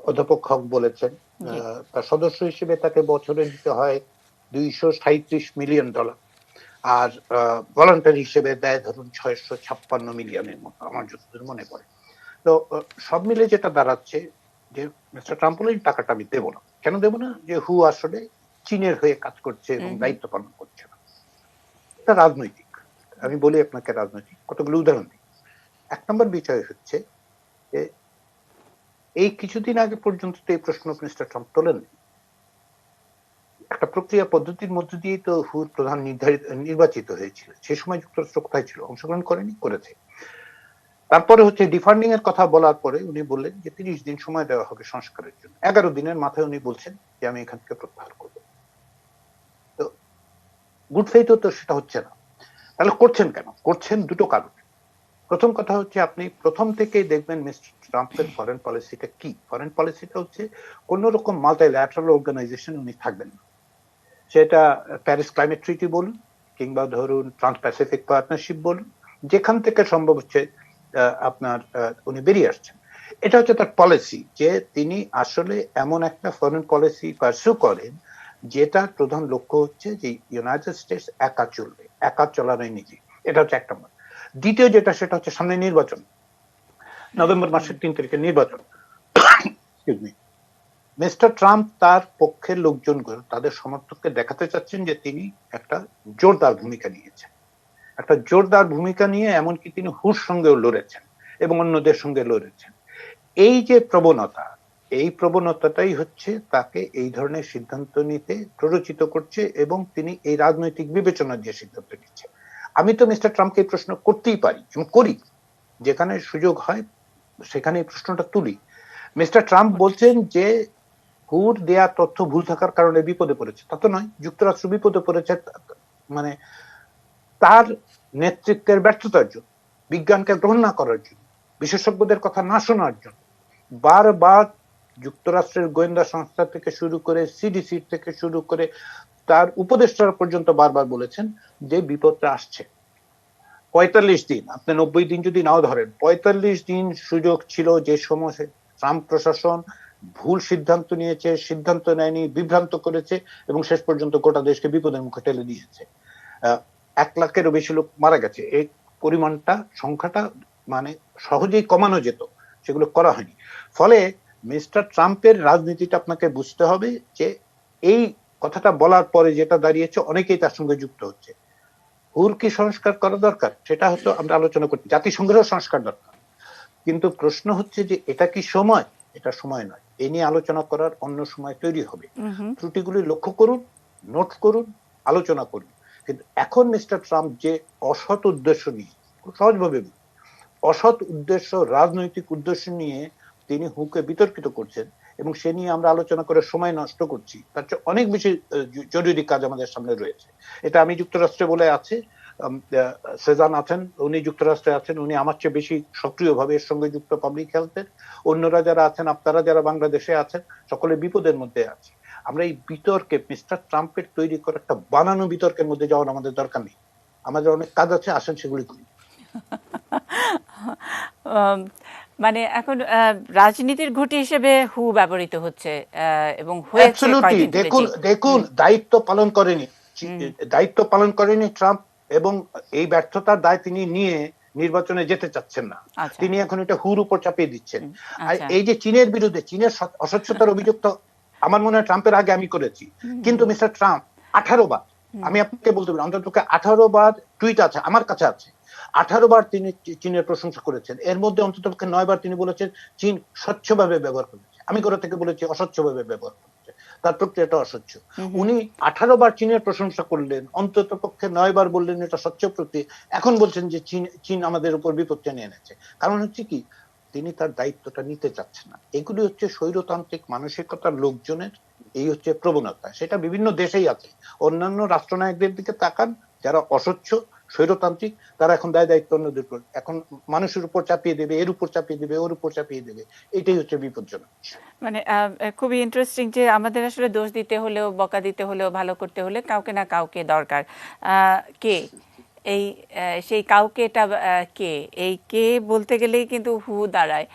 অধ্যাপক হক বলেছেন তার সদস্য হিসেবে তাকে বছরে দিতে হয় $237 মিলিয়ন, আর ভলান্টারি হিসেবে দেয় ধরুন 656 মিলিয়নের মতো, আমার যতদূর মনে পড়ে। তো সব মিলে যেটা দাঁড়াচ্ছে যে মিস্টার ট্রাম্প বলেন টাকাটা আমি দেবো না। কেন দেবো না? যে হু আসলে চীনের হয়ে কাজ করছে এবং দায়িত্ব পালন করছে না। এটা রাজনৈতিক। আমি বলি আপনাকে রাজনৈতিক কতগুলো উদাহরণ দিই। 1 নম্বর বিষয় হচ্ছে যে এই কিছুদিন আগে পর্যন্ত তো এই প্রশ্ন মিস্টার ট্রাম্প তোলেন। একটা প্রক্রিয়া পদ্ধতির মধ্য দিয়ে তো হুর প্রধান নির্বাচিত হয়েছিল। সে সময় যুক্তরাষ্ট্র কোথায় ছিল? অংশগ্রহণ করেনি? করেছে। তারপরে হচ্ছে ডিফান্ডিং এর কথা বলার পরে উনি বললেন যে 30 দিন সময় দেওয়া হবে সংস্কারের জন্য। 11 দিনের মাথায় উনি বলছেন যে আমি এখান থেকে প্রত্যাহার করব। তো গুড ফেইথ তো সেটা হচ্ছে না। তাহলে করছেন কেন? করছেন দুটো কারণে। প্রথম কথা হচ্ছে আপনি প্রথম থেকেই দেখবেন মিস্টার ট্রাম্পের ফরেন পলিসিটা কি। ফরেন পলিসিটা হচ্ছে কোন রকম মাল্টিল্যাটারাল অর্গানাইজেশন উনি থাকবেন না। সেটা প্যারিস ক্লাইমেট ট্রিটি বলুন কিংবা ধরুন ট্রান্স প্যাসিফিক পার্টনারশিপ বলুন, যেখান থেকে সম্ভব হচ্ছে আপনার উনি বেরিয়ে আসছেন। এটা হচ্ছে তার পলিসি, যে তিনি আসলে এমন একটা ফরেন পলিসি পারসু করেন যেটার প্রধান লক্ষ্য হচ্ছে যে ইউনাইটেড স্টেটস একা চলবে, একা চলানোই নীতি। এটা হচ্ছে 1 নম্বর। দ্বিতীয় যেটা, সেটা হচ্ছে সামনে নির্বাচন, নভেম্বর মাসের 3 তারিখে নির্বাচন। মিস্টার ট্রাম্প তার পক্ষের লোকজনগুলো তাদের সমর্থককে দেখাতে চাচ্ছেন যে তিনি একটা জোরদার ভূমিকা নিয়েছেন, একটা জোরদার ভূমিকা নিয়ে এমনকি তিনি হুর সঙ্গেও লড়েছেন এবং অন্যদের সঙ্গে লড়েছেন। এই যে প্রবণতা, এই প্রবণতাটাই হচ্ছে তাকে এই ধরনের সিদ্ধান্ত নিতে প্ররোচিত করছে এবং তিনি এই রাজনৈতিক বিবেচনা দিয়ে সিদ্ধান্ত নিচ্ছে। আমি তো মিস্টার ট্রাম্পকে এই প্রশ্ন করতেই পারি এবং করি, যেখানে সুযোগ হয় সেখানে এই প্রশ্নটা তুলি। মিস্টার ট্রাম্প বলছেন যে হুর দেয়া তথ্য ভুল থাকার কারণে বিপদে পড়েছে। তা তো নয়, যুক্তরাষ্ট্র বিপদে পড়েছে মানে তার নেতৃত্বের ব্যর্থতার জন্য, বিজ্ঞানকে গ্রহণ না করার জন্য, বিশেষজ্ঞদের কথা না শোনার জন্য। বারবার যুক্তরাষ্ট্রের গোয়েন্দা সংস্থা থেকে শুরু করে সিডিসি থেকে শুরু করে তার উপদেষ্টারা পর্যন্ত বারবার বলেছেন যে বিপদটা আসছে। ৪৫ দিন, আপনি ৯০ দিন যদি নাও ধরেন, ৪৫ দিন সুযোগ ছিল যে সময় ট্রাম্প প্রশাসন ভুল সিদ্ধান্ত নিয়েছে, সিদ্ধান্ত নেয়নি, বিভ্রান্ত করেছে এবং শেষ পর্যন্ত গোটা দেশকে বিপদের মুখে ঠেলে দিয়েছে। ১ লাখেরও বেশি লোক মারা গেছে। এই পরিমাণটা, সংখ্যাটা মানে সহজেই কমানো যেত, সেগুলো করা হয়নি। ফলে মিস্টার ট্রাম্পের রাজনীতিটা আপনাকে বুঝতে হবে যে এই কথাটা বলার পরে যেটা দাঁড়িয়েছে, অনেকেই তার সঙ্গে যুক্ত হচ্ছে। হুর কি সংস্কার করা দরকার, সেটা হয়তো আমরা আলোচনা করছি, জাতিসংঘেরও সংস্কার দরকার, কিন্তু প্রশ্ন হচ্ছে যে এটা কি সময়? এটা সময় নয়, এ নিয়ে আলোচনা করার অন্য সময় তৈরি হবে। ত্রুটিগুলি লক্ষ্য করুন, নোট করুন, আলোচনা করুন। কিন্তু এখন মিস্টার ট্রাম্প যে অসৎ উদ্দেশ্য নিয়ে, সহজভাবে অসৎ উদ্দেশ্য, রাজনৈতিক উদ্দেশ্য নিয়ে তিনি হুকে বিতর্কিত করছেন এবং সে নিয়ে আমরা আলোচনা করে সময় নষ্ট করছি, তার চেয়ে অনেক বেশি জরুরি কাজ আমাদের সামনে রয়েছে। এটা আমি যুক্তরাষ্ট্রে বলে আছে, সেজান আছেন, উনি যুক্তরাষ্ট্রে আছেন, উনি আমার চেয়ে বেশি সক্রিয়ভাবে এর সঙ্গে যুক্ত পাবলিক হেলথের। অন্যরা যারা আছেন, আপনারা যারা বাংলাদেশে আছেন, সকলে বিপদের মধ্যে আছে। আমরা এই বিতর্কে, মিস্টার ট্রাম্পের তৈরি করা একটা বানানো বিতর্কের মধ্যে যাওয়ার আমাদের দরকার নেই। আমাদের অনেক কাজ আছে, আসেন সেগুলি করি। মানে এখন রাজনীতির ঘুঁটি হিসেবে হু ব্যবহৃত হচ্ছে এবং হয়েছে কয়েকদিন ধরে। দেখুন, দায়িত্ব পালন করেনি ট্রাম্প এবং এই ব্যর্থতার দায় তিনি নিয়ে নির্বাচনে যেতে চাচ্ছেন না। তিনি এখন এটা হুর উপর চাপিয়ে দিচ্ছেন। আর এই যে চীনের বিরুদ্ধে, চীনের অস্বচ্ছতার অভিযোগ তো আমার মনে হয় ট্রাম্পের আগে আমি করেছি, কিন্তু মিস্টার ট্রাম্প 18 বার, আমি আপনাকে বলতে পারি অন্তত 18 বার টুইট আছে আমার কাছে আছে, 18 বার তিনি চীনের প্রশংসা করেছেন। এর মধ্যে অন্তত 9 বার তিনি বলেছেন চীন স্বচ্ছভাবে ব্যবহার করেছে। আমি কোথা থেকে বলেছি অস্বচ্ছভাবে ব্যবহার করেছে, তার প্রক্রিয়াটা অস্বচ্ছ। উনি 18 বার চীনের প্রশংসা করলেন, অন্তত পক্ষে 9 বার বললেন এটা স্বচ্ছ প্রক্রিয়া। এখন বলছেন যে চীন আমাদের উপর বিপদ টেনে এনেছে। কারণ হচ্ছে কি, তিনি তার দায়িত্বটা নিতে চাচ্ছেন না। এগুলি হচ্ছে স্বৈরতান্ত্রিক মানসিকতার লোকজনের, এই হচ্ছে প্রবণতা। সেটা বিভিন্ন দেশেই আছে। অন্যান্য রাষ্ট্রনায়কদের দিকে তাকান, যারা অস্বচ্ছ, স্বৈরতান্ত্রিক, তারা এখন দায়িত্ব অন্যদের উপর, এখন মানুষের উপর চাপিয়ে দেবে, এর উপর চাপিয়ে দেবে, ওর উপর চাপিয়ে দেবে। এটাই হচ্ছে বিপজ্জনক। মানে খুবই ইন্টারেস্টিং যে আমাদের আসলে দোষ দিতে হলেও, বকা দিতে হলেও, ভালো করতে হলে কাউকে না কাউকে দরকার। কে এই সেই কাউকেটা কে? এই কে বলতে গেলেই কিন্তু হু দাঁড়ায়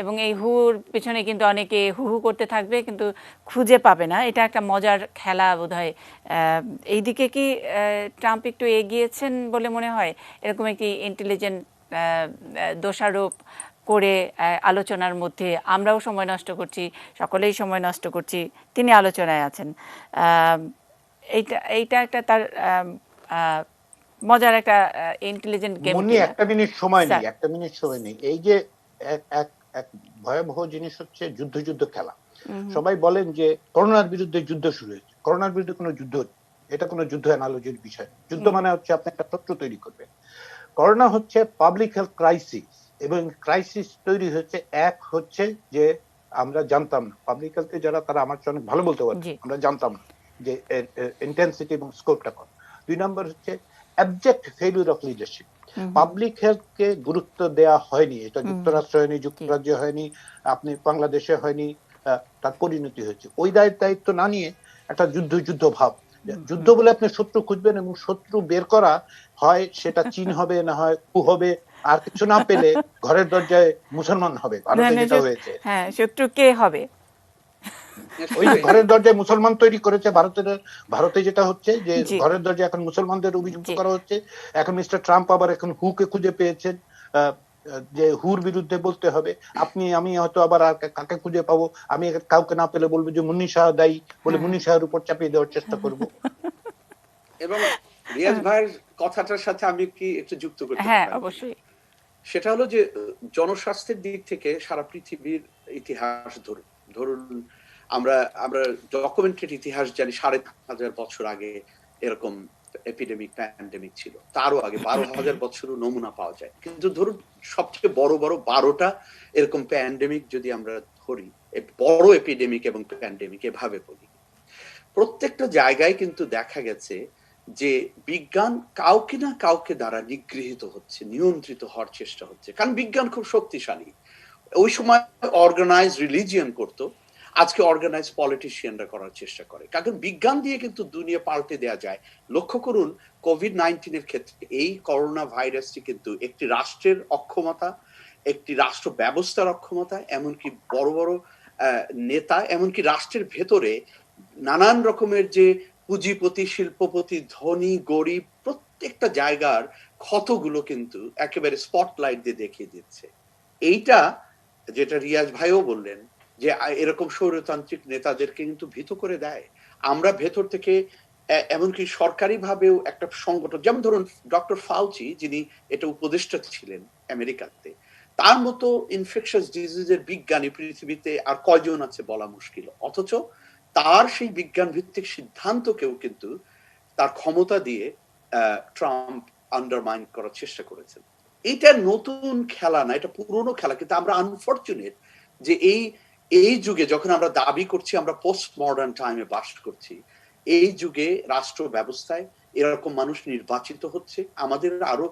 এবং এই হুর পেছনে কিন্তু অনেকে হু হু করতে থাকবে কিন্তু খুঁজে পাবে না। এটা একটা মজার খেলা বোধহয়। এই দিকে কি ট্রাম্প একটু এগিয়েছেন বলে মনে হয়? এরকম একটি ইন্টেলিজেন্ট দোষারোপ করে আলোচনার মধ্যে আমরাও সময় নষ্ট করছি, সকলেই সময় নষ্ট করছি, তিনি আলোচনায় আছেন। এইটা একটা তার মজার একটা ইন্টেলিজেন্ট গেম। একটা মিনিট সময় নেই। এই যে এক ভয়াবহ জিনিস হচ্ছে যুদ্ধ খেলা। সবাই বলেন যে করোনার বিরুদ্ধে যুদ্ধ শুরু হয়েছে। করোনার বিরুদ্ধে কোনো যুদ্ধ, এটা কোনো যুদ্ধ অ্যানালজির বিষয়। যুদ্ধ মানে হচ্ছে আপনি একটা শত্রু তৈরি করবেন। করোনা হচ্ছে পাবলিক হেলথ ক্রাইসিস এবং ক্রাইসিস তৈরি হচ্ছে, এক হচ্ছে যে আমরা জানতাম না, পাবলিক হেলথে যারা তারা আমার চেয়ে অনেক ভালো বলতে পারে, আমরা জানতাম না যে ইন্টেন্সিটি এবং স্কোপটা কম। 2 নম্বর হচ্ছে abject failure of leadership. Public হেলথকে গুরুত্ব দেওয়া হয়নি। এটা যুক্তরাষ্ট্রে হয়নি, যুক্তরাজ্যে হয়নি, আপনি বাংলাদেশে হয়নি, তার পরিণতি হয়েছে। ওই দায়িত্ব না নিয়ে একটা যুদ্ধ ভাব। যুদ্ধ বলে আপনি শত্রু খুঁজবেন এবং শত্রু বের করা হয়, সেটা চীন হবে, না হয় কু হবে, আর কিছু না পেলে ঘরের দরজায় মুসলমান হবে। ভারতে যেটা হয়েছে, হ্যাঁ, শত্রু কে হবে? ওই যে ঘরের দরজায় মুসলমান তৈরি করেছে ভারতে যেটা হচ্ছে যে ঘরের দরজায় এখন মুসলমানদের অভিযুক্ত করা হচ্ছে। এখন মিস্টার ট্রাম্প আবার এখন হুকে খুঁজে পেয়েছেন যে হুর বিরুদ্ধে বলতে হবে। আমি হয়তো আবার কাকে খুঁজে পাবো, আমি কাউকে না পেলে বলবো যে মুন্নি শাহ দায়ী বলে মুন্নি শাহের উপর চাপিয়ে দেওয়ার চেষ্টা করব। এবং রিয়াজ ভাইয়ের কথাটার সাথে আমি কি একটু যুক্ত করতে পারি? হ্যাঁ, অবশ্যই। সেটা হলো যে জনস্বাস্থ্যের দিক থেকে সারা পৃথিবীর ইতিহাস ধরুন, ধরুন আমরা আমরা ডকুমেন্টেড ইতিহাস জানি 5,500 বছর আগে এরকম এপিডেমিক প্যান্ডেমিক ছিল, তারও আগে 12,000 বছরও নমুনা পাওয়া যায়। কিন্তু ধরুন সবচেয়ে বড় বড় 12টা এরকম প্যান্ডেমিক যদি আমরা ধরি, বড় এপিডেমিক এবং প্যান্ডেমিক এভাবে বলি, প্রত্যেকটা জায়গায় কিন্তু দেখা গেছে যে বিজ্ঞান কাউকে না কাউকে দ্বারা নিগৃহীত হচ্ছে, নিয়ন্ত্রিত হওয়ার চেষ্টা হচ্ছে, কারণ বিজ্ঞান খুব শক্তিশালী। ওই সময় অর্গানাইজ রিলিজিয়ন করতো, আজকে অর্গানাইজ পলিটিশিয়ানরা করার চেষ্টা করে, কারণ বিজ্ঞান দিয়ে কিন্তু দুনিয়া পাল্টে দেওয়া যায়। লক্ষ্য করুন কোভিড-19 ক্ষেত্রে এই করোনা ভাইরাসটি কিন্তু একটি রাষ্ট্রের অক্ষমতা, একটি রাষ্ট্র ব্যবস্থার অক্ষমতা, এমনকি বড় বড় নেতা, এমনকি রাষ্ট্রের ভেতরে নানান রকমের যে পুঁজিপতি, শিল্পপতি, ধনী, গরিব, প্রত্যেকটা জায়গার ক্ষতগুলো কিন্তু একেবারে স্পটলাইট দিয়ে দেখিয়ে দিচ্ছে। এইটা যেটা রিয়াজ ভাইও বললেন যে এরকম স্বৈরতান্ত্রিক নেতাদেরকে কিন্তু ভীত করে দেয়। আমরা ভেতর থেকে এমনকি সরকারি ভাবেও একটা সংগঠন, যেমন ধরুন ডক্টর ফাউচি, যিনি এটা উপদেষ্টা ছিলেন আমেরিকাতে, তার মতো ইনফেকশাস ডিজিজের বিজ্ঞানী পৃথিবীতে আর কয়জন আছে বলা মুশকিল, অথচ তার সেই বিজ্ঞান ভিত্তিক সিদ্ধান্তকেও কিন্তু তার ক্ষমতা দিয়ে ট্রাম্প আন্ডারমাইন করার চেষ্টা করেছেন। এটা নতুন খেলা না, এটা পুরনো খেলা। কিন্তু আমরা আনফরচুনেট যে এই যুগে যখন আমরা দাবি করছি আমরা পোস্ট মডার্ন টাইমে বাস করছি, এই যুগে রাষ্ট্র ব্যবস্থায় এরকম মানুষ নির্বাচিত হচ্ছে। আমাদের আরো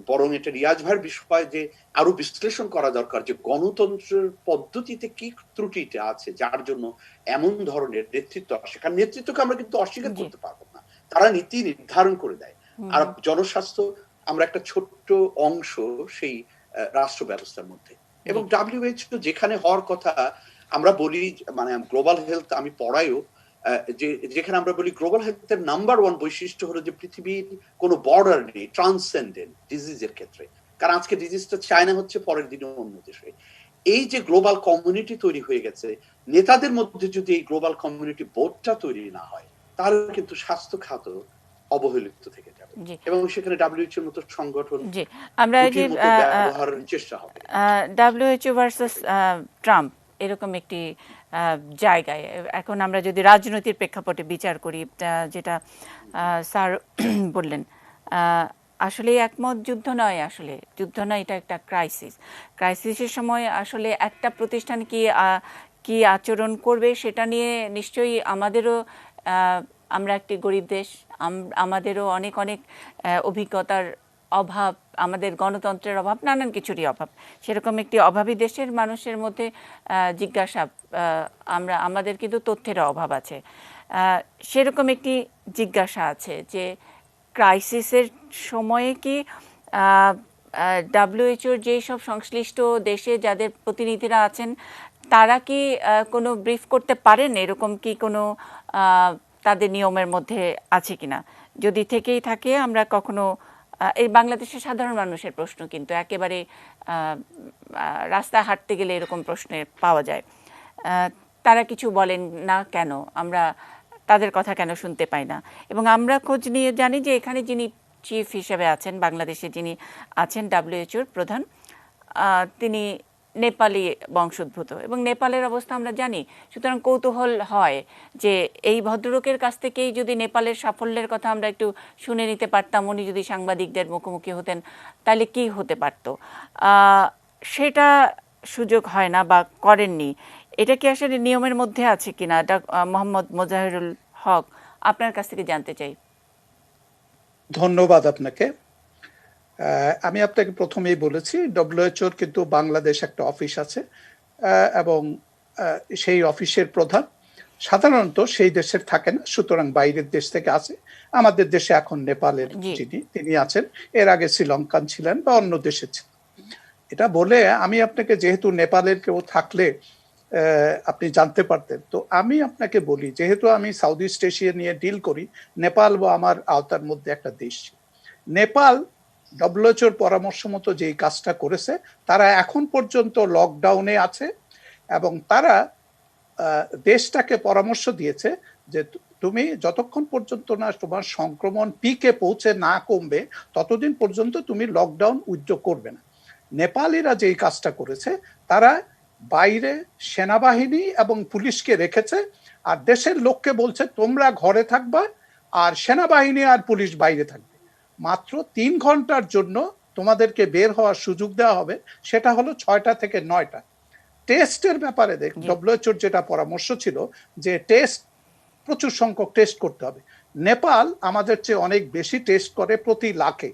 বরং এটা রিয়াজ ভাইয়ের বিষয় যে আরো বিশ্লেষণ করা দরকার যে গণতন্ত্রের পদ্ধতিতে কি ত্রুটিটা আছে যার জন্য এমন ধরনের নেতৃত্ব আসে। কারণ নেতৃত্বকে আমরা কিন্তু অস্বীকার করতে পারবো না, তারা নীতি নির্ধারণ করে দেয়। আর জনস্বাস্থ্য আমরা একটা ছোট্ট অংশ সেই রাষ্ট্র ব্যবস্থার মধ্যে। এবং WHO যেখানে হওয়ার কথা, আমরা বলি মানে গ্লোবাল হেলথ, আমি পড়াইও যেখানে আমরা বলি গ্লোবাল হেলথের নাম্বার 1 বৈশিষ্ট্য হলো যে পৃথিবীর কোনো বর্ডার নেই ট্রান্সেন্ডেন্ট ডিজিজের ক্ষেত্রে। কারণ আজকে ডিজিজটা চায়না হচ্ছে, পরের দিনে অন্য দেশে। এই যে গ্লোবাল কমিউনিটি তৈরি হয়ে গেছে, নেতাদের মধ্যে যদি এই গ্লোবাল কমিউনিটি বোর্ডটা তৈরি না হয়, তাহলে কিন্তু স্বাস্থ্য খাত অবহেলিত থেকে যাবে এবং সেখানে WHO এর মতো সংগঠন আমরা যে ব্যবহারের চেষ্টা হবে। WHO ভার্সাস ট্রাম্প এরকম একটি জায়গায় এখন আমরা যদি রাজনৈতিক প্রেক্ষাপটে বিচার করি, যেটা স্যার বললেন, আসলে একমত যুদ্ধ নয়, আসলে যুদ্ধ নয়, এটা একটা ক্রাইসিসের সময় আসলে একটা প্রতিষ্ঠান কি আচরণ করবে সেটা নিয়ে নিশ্চয়ই আমাদেরও, আমরা একটি গরিব দেশ, আমাদেরও অনেক অভিজ্ঞতার অভাব, আমাদের গণতন্ত্রের অভাব, নানান কিছুরই অভাব। সেরকম একটি অভাবী দেশের মানুষের মধ্যে জিজ্ঞাসা, আমাদের কিন্তু তথ্যের অভাব আছে, সেরকম একটি জিজ্ঞাসা আছে যে ক্রাইসিসের সময়ে কি WHOর যেই সব সংশ্লিষ্ট দেশে যাদের প্রতিনিধিরা আছেন তারা কি কোনো ব্রিফ করতে পারেন? এরকম কি কোনো তাদের নিয়মের মধ্যে আছে কিনা? যদি থেকেই থাকে, আমরা কখনো এই বাংলাদেশের সাধারণ মানুষের প্রশ্ন কিন্তু একেবারে রাস্তায় হাঁটতে গেলে এরকম প্রশ্নে পাওয়া যায়, তারা কিছু বলেন না কেন? আমরা তাদের কথা কেন শুনতে পাই না? এবং আমরা খোঁজ নিয়ে জানি যে এখানে যিনি চিফ হিসেবে আছেন, বাংলাদেশে যিনি আছেন WHOর প্রধান, তিনি নেপালি বংশোদ্ভূত এবং নেপালের অবস্থা আমরা জানি। সুতরাং কৌতূহল হয় যে এই ভদ্রলোকের কাছ থেকেই যদি নেপালের সাফল্যের কথা আমরা একটু শুনে নিতে পারতাম, উনি যদি সাংবাদিকদের মুখোমুখি হতেন, তাহলে কি হতে পারত, সেটা সুযোগ হয় না বা করেননি। এটা কি আসলে নিয়মের মধ্যে আছে কিনা? মোহাম্মদ মোজাহিরুল হক, আপনার কাছ থেকে জানতে চাই। ধন্যবাদ আপনাকে। আমি আপনাকে প্রথমেই বলেছি WHO কিন্তু বাংলাদেশ একটা অফিস আছে এবং সেই অফিসের প্রধান সাধারণত সেই দেশের থাকে না, সুতরাং বাইরের দেশ থেকে আসে। আমাদের দেশে এখন নেপালের তিনি আছেন, এর আগে শ্রীলঙ্কান ছিলেন বা অন্য দেশে ছিলেন। এটা বলে আমি আপনাকে, যেহেতু নেপালের কেউ থাকলে আপনি জানতে পারতেন, তো আমি আপনাকে বলি, যেহেতু আমি সাউথ ইস্ট এশিয়া নিয়ে ডিল করি, নেপাল বা আমার আওতার মধ্যে একটা দেশ। নেপাল WHO পরামর্শ মতো যেই কাজটা করেছে, তারা এখন পর্যন্ত লকডাউনে আছে এবং তারা দেশটাকে পরামর্শ দিয়েছে যে তুমি যতক্ষণ পর্যন্ত না তোমার সংক্রমণ পিকে পৌঁছে না কমবে ততদিন পর্যন্ত তুমি লকডাউন উইথড্র করবে না। নেপালিরা যেই কাজটা করেছে, তারা বাইরে সেনাবাহিনী এবং পুলিশকে রেখেছে, আর দেশের লোককে বলছে তোমরা ঘরে থাকবা আর সেনাবাহিনী আর পুলিশ বাইরে থাকবে। মাত্র 3 ঘন্টার জন্য তোমাদেরকে বের হওয়ার সুযোগ দেওয়া হবে, সেটা হলো 6টা থেকে 9টা। টেস্টের ব্যাপারে ডব্লিউএইচওর যেটা পরামর্শ ছিল যে টেস্ট, প্রচুর সংখ্যক টেস্ট করতে হবে। নেপাল আমাদের চেয়ে অনেক বেশি টেস্ট করে প্রতি লাখে,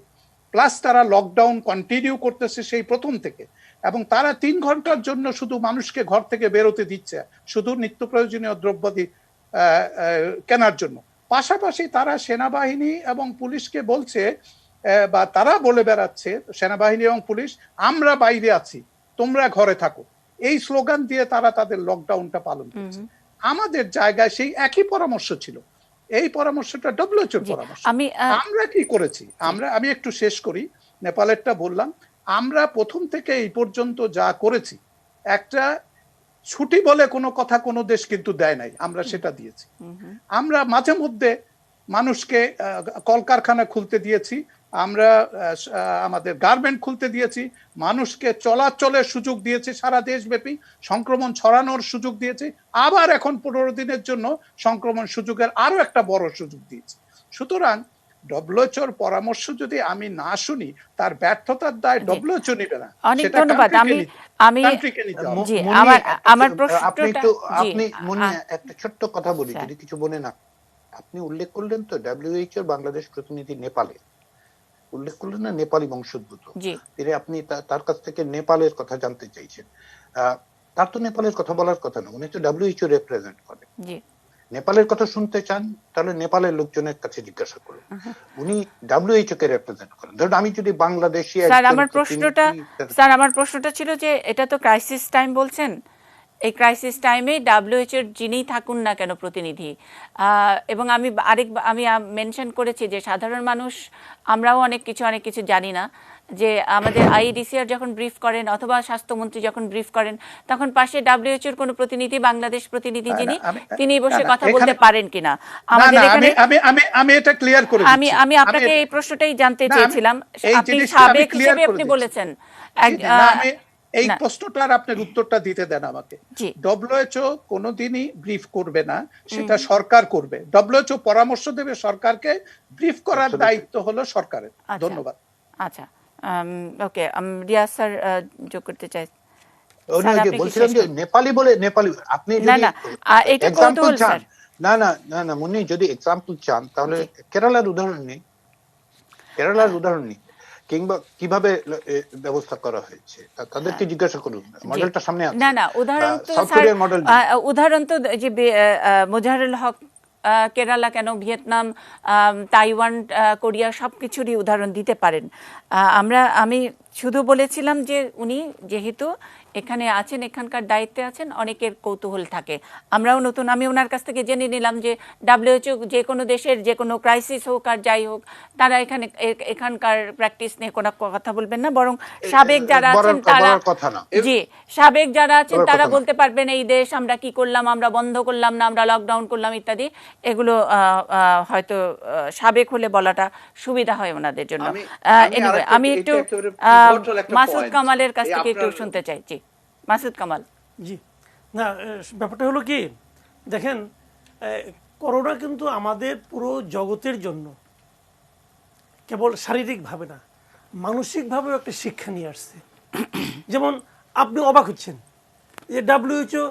প্লাস তারা লকডাউন কন্টিনিউ করতেছে সেই প্রথম থেকে, এবং তারা 3 ঘন্টার জন্য শুধু মানুষকে ঘর থেকে বেরোতে দিচ্ছে, শুধু নিত্য প্রয়োজনীয় দ্রব্যাদি কেনার জন্য। পাশাপাশি তারা সেনাবাহিনী এবং পুলিশকে বলছে, বা তারা বলে বেড়াচ্ছে সেনাবাহিনী এবং পুলিশ, আমরা বাইরে আছি, তোমরা ঘরে থাকো, এই স্লোগান দিয়ে তারা তাদের লকডাউনটা পালন করছে। আমাদের জায়গায় সেই একই পরামর্শ ছিল, এই পরামর্শটা ডব্লিউএইচওর পরামর্শ। আমরা কি করেছি, আমি একটু শেষ করি, নেপালেরটা বললাম। আমরা প্রথম থেকে এই পর্যন্ত যা করেছি, একটা ছুটি বলে কোনো কথা কোনো দেশ কিন্তু দেয় নাই, আমরা সেটা দিয়েছি। আমরা মাঝে মধ্যে মানুষকে কলকারখানা খুলতে দিয়েছি, আমরা আমাদের গার্মেন্ট খুলতে দিয়েছি, মানুষকে চলাচলের সুযোগ দিয়েছি, সারা দেশব্যাপী সংক্রমণ ছড়ানোর সুযোগ দিয়েছি, আবার এখন 15 দিনের জন্য সংক্রমণ সুযোগের আরো একটা বড় সুযোগ দিয়েছি। সুতরাং ডব্লিউএইচওর পরামর্শ যদি আমি না শুনি, তার ব্যর্থতার দায় ডব্লিউএইচও নিবে না। অনেক ধন্যবাদ। আপনি মনে একটা ছোট্ট কথা বলি, যদি কিছু মনে না, আপনি উল্লেখ করলেন তো ডব্লিউএইচওর বাংলাদেশ প্রতিনিধি নেপালে উল্লেখ করলেন না, নেপালি বংশোদ্ভূত। আপনি তার কাছ থেকে নেপালের কথা জানতে চাইছেন। তার তো নেপালের কথা বলার কথা না, উনি তো ডব্লিউএইচও রিপ্রেজেন্ট করেন। নেপালের কথা শুনতে চান তাহলে নেপালের লোকজনের কাছে জিজ্ঞাসা করুন, উনি ডব্লিউএইচও কে রিপ্রেজেন্ট করেন। ধরুন আমি যদি বাংলাদেশি, আমার প্রশ্নটা ছিল যে এটা তো ক্রাইসিস টাইম বলছেন, এই ক্রাইসিস টাইমে ডব্লিউএইচওর যিনিই থাকুন না কেন প্রতিনিধি, এবং আমি মেনশন করেছি যে সাধারণ মানুষ আমরাও অনেক কিছু জানি না, যে আমাদের আইইডিসিআর যখন ব্রিফ করেন অথবা স্বাস্থ্যমন্ত্রী যখন ব্রিফ করেন, তখন পাশে ডব্লিউএইচওর কোনো প্রতিনিধি, বাংলাদেশ প্রতিনিধি তিনি বসে কথা বলতে পারেন কিনা আমাদের এখানে। আমি এটা ক্লিয়ার করে দিচ্ছি। আমি আপনাকে এই প্রশ্নটাই জানতে চেয়েছিলাম। আপনি সাবেক হিসেবে আপনি বলেছেন, এই প্রশ্নটার আপনার উত্তরটা দিতে দেন আমাকে। ডব্লিউএইচও কোনোদিনই ব্রিফ করবে না, সেটা সরকার করবে। ডব্লিউএইচও পরামর্শ দেবে সরকারকে, ব্রিফ করার দায়িত্ব হলো সরকারের। ধন্যবাদ। আচ্ছা, ওকে, রিয়াজ স্যার যোগ করতে চাই। বলছিলাম যে নেপালি বলে নেপালি, আপনি না মুন্নি, যদি এক্সাম্পল চান তাহলে কেরালার উদাহরণ নেই, কিংবা কিভাবে ব্যবস্থা করা হয়েছে তাদেরকে জিজ্ঞাসা করুন, মডেলটা সামনে আছে। না উদাহরণ তো যে মোজাহারুল হক কেরালা কেন, ভিয়েতনাম, তাইওয়ান, কোরিয়া সবকিছুরই উদাহরণ দিতে পারেন। আমি শুধু বলেছিলাম যে উনি যেহেতু এখানে আছেন, এখানকার দায়িত্বে আছেন, অনেকের কৌতূহল থাকে। আমরাও নতুন, আমি ওনার কাছ থেকে জেনে নিলাম যে ডব্লিউএইচও যে কোনো দেশের যে কোনো ক্রাইসিস হোক আর যাই হোক, তারা এখানকার প্র্যাকটিস নিয়ে কোনো কথা বলবেন না, বরং সাবেক যারা আছেন তারা বলতে পারবেন এই দেশ আমরা কি করলাম, আমরা বন্ধ করলাম না, আমরা লকডাউন করলাম ইত্যাদি। এগুলো হয়তো সাবেক হলে বলাটা সুবিধা হয় ওনাদের জন্য। আমি একটু মাসুদ কামালের কাছ থেকে একটু শুনতে চাই। জি, মাসুদ কামাল। জি, না, ব্যাপারটা হলো কি, দেখেন, করোনা কিন্তু আমাদের পুরো জগতের জন্য কেবল শারীরিকভাবে না, মানসিকভাবেও একটা শিক্ষা নিয়ে আসছে। যেমন আপনি অবাক হচ্ছেন যে ডব্লিউএইচও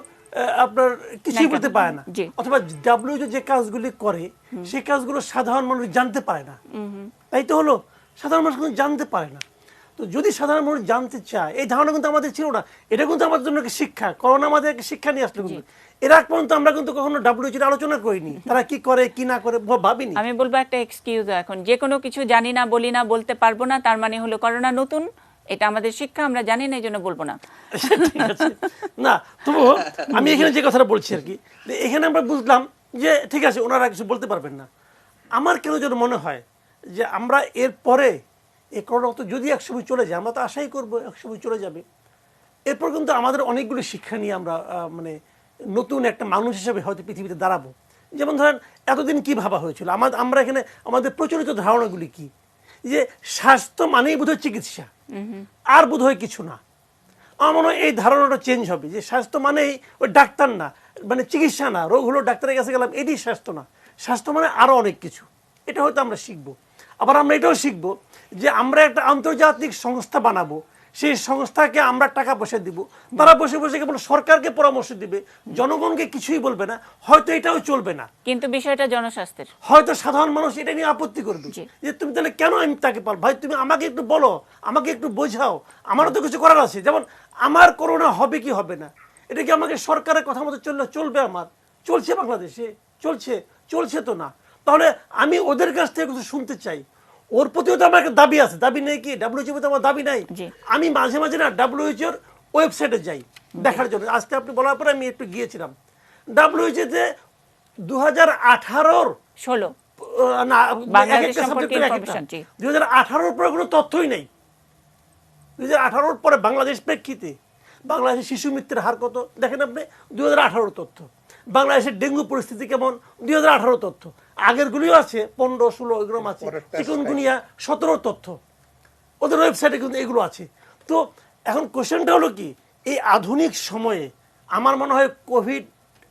আপনার কিছুই বলতে পারে না, অথবা ডব্লিউএইচও যে কাজগুলি করে সেই কাজগুলো সাধারণ মানুষ জানতে পারে না। তাই তো হলো, সাধারণ মানুষ কিন্তু জানতে পারে না। তো যদি সাধারণ মানুষ জানতে চায়, এই ধারণা কিন্তু আমাদের ছিল না, এটা কিন্তু আমাদের জন্য একটা শিক্ষা। করোনা আমাদের একটা শিক্ষা নিয়ে আসলো। কিন্তু এর আগ পর্যন্ত আমরা কিন্তু কখনো ডব্লিউএইচওর আলোচনা করিনি, তারা কি করে কি না করে ভাবিনি। আমি বলবো একটা এক্সকিউজ, এখন যে কোনো কিছু জানি না, বলি না, বলতে পারবো না, তার মানে হলো করোনা নতুন, এটা আমাদের শিক্ষা, আমরা জানি না, এই জন্য বলবো না। না, তবু আমি এখানে যে কথাটা বলছি আর কি, এখানে আমরা বুঝলাম যে ঠিক আছে, ওনারা কিছু বলতে পারবেন না। আমার কেন যেন মনে হয় যে আমরা এর পরে এই করোনা যদি একসময় চলে যায়, আমরা তো আশাই করবো একসময় চলে যাবে, এরপর কিন্তু আমাদের অনেকগুলো শিক্ষা নিয়ে আমরা মানে নতুন একটা মানুষ হিসেবে হয়তো পৃথিবীতে দাঁড়াবো। যেমন ধরেন এতদিন কি ভাবা হয়েছিল, আমরা এখানে আমাদের প্রচলিত ধারণাগুলি কি, যে স্বাস্থ্য মানেই বোধহয় চিকিৎসা, আর বোধহয় কিছু না। আমার মনে হয় এই ধারণাটা চেঞ্জ হবে যে স্বাস্থ্য মানেই ওই ডাক্তার না, মানে চিকিৎসা না, রোগ হলো ডাক্তারের কাছে গেলাম, এটি স্বাস্থ্য না। স্বাস্থ্য মানে আরও অনেক কিছু। এটা হয়তো আমরা শিখবো। আবার আমরা এটাও শিখবো যে আমরা একটা আন্তর্জাতিক সংস্থা বানাবো, সেই সংস্থাকে আমরা টাকা পয়সা দিব, তারা বসে বসে কেবল সরকারকে পরামর্শ দিবে, জনগণকে কিছুই বলবে না। হয়তো এটাও চলবে না, কিন্তু বিষয়টা জনস্বাস্থ্যের। হয়তো সাধারণ মানুষ এটা নিয়ে আপত্তি করবে যে তুমি তাহলে কেন আমি তাকে পাল, ভাই তুমি আমাকে একটু বলো, আমাকে একটু বোঝাও, আমারও তো কিছু করার আছে। যেমন আমার করোনা হবে কি হবে না, এটা কি আমাকে সরকারের কথা মতো চললে চলবে? আমার চলছে বাংলাদেশে, চলছে তো না। তাহলে আমি ওদের কাছ থেকে কিছু শুনতে চাই। ওর প্রতিও তো আমার একটা দাবি আছে, দাবি নেই কি? ডাব্লিউএইচও তো আমার দাবি নাই। আমি মাঝে মাঝে না ডাব্লিউএইচওর ওয়েবসাইটে যাই দেখার জন্য। আজকে আপনি বলার পরে আমি একটু গিয়েছিলাম। ডাব্লিউএইচওতে 2018 না, বাংলাদেশ সম্পর্কে ইনফরমেশন, 2018 পরে কোনো তথ্যই নেই। 2018 পরে বাংলাদেশ প্রেক্ষিতে বাংলাদেশের শিশু মৃত্যুর হার কত দেখেন আপনি, 2018 তথ্য। বাংলাদেশের ডেঙ্গু পরিস্থিতি কেমন, 2018 তথ্য। আগেরগুলিও আছে, 15, 16 এগুলো আছে। চিকুনগুনিয়া 17 তথ্য, ওদের ওয়েবসাইটে কিন্তু এগুলো আছে। তো এখন কোশ্চেনটা হলো কি, এই আধুনিক সময়ে আমার মনে হয়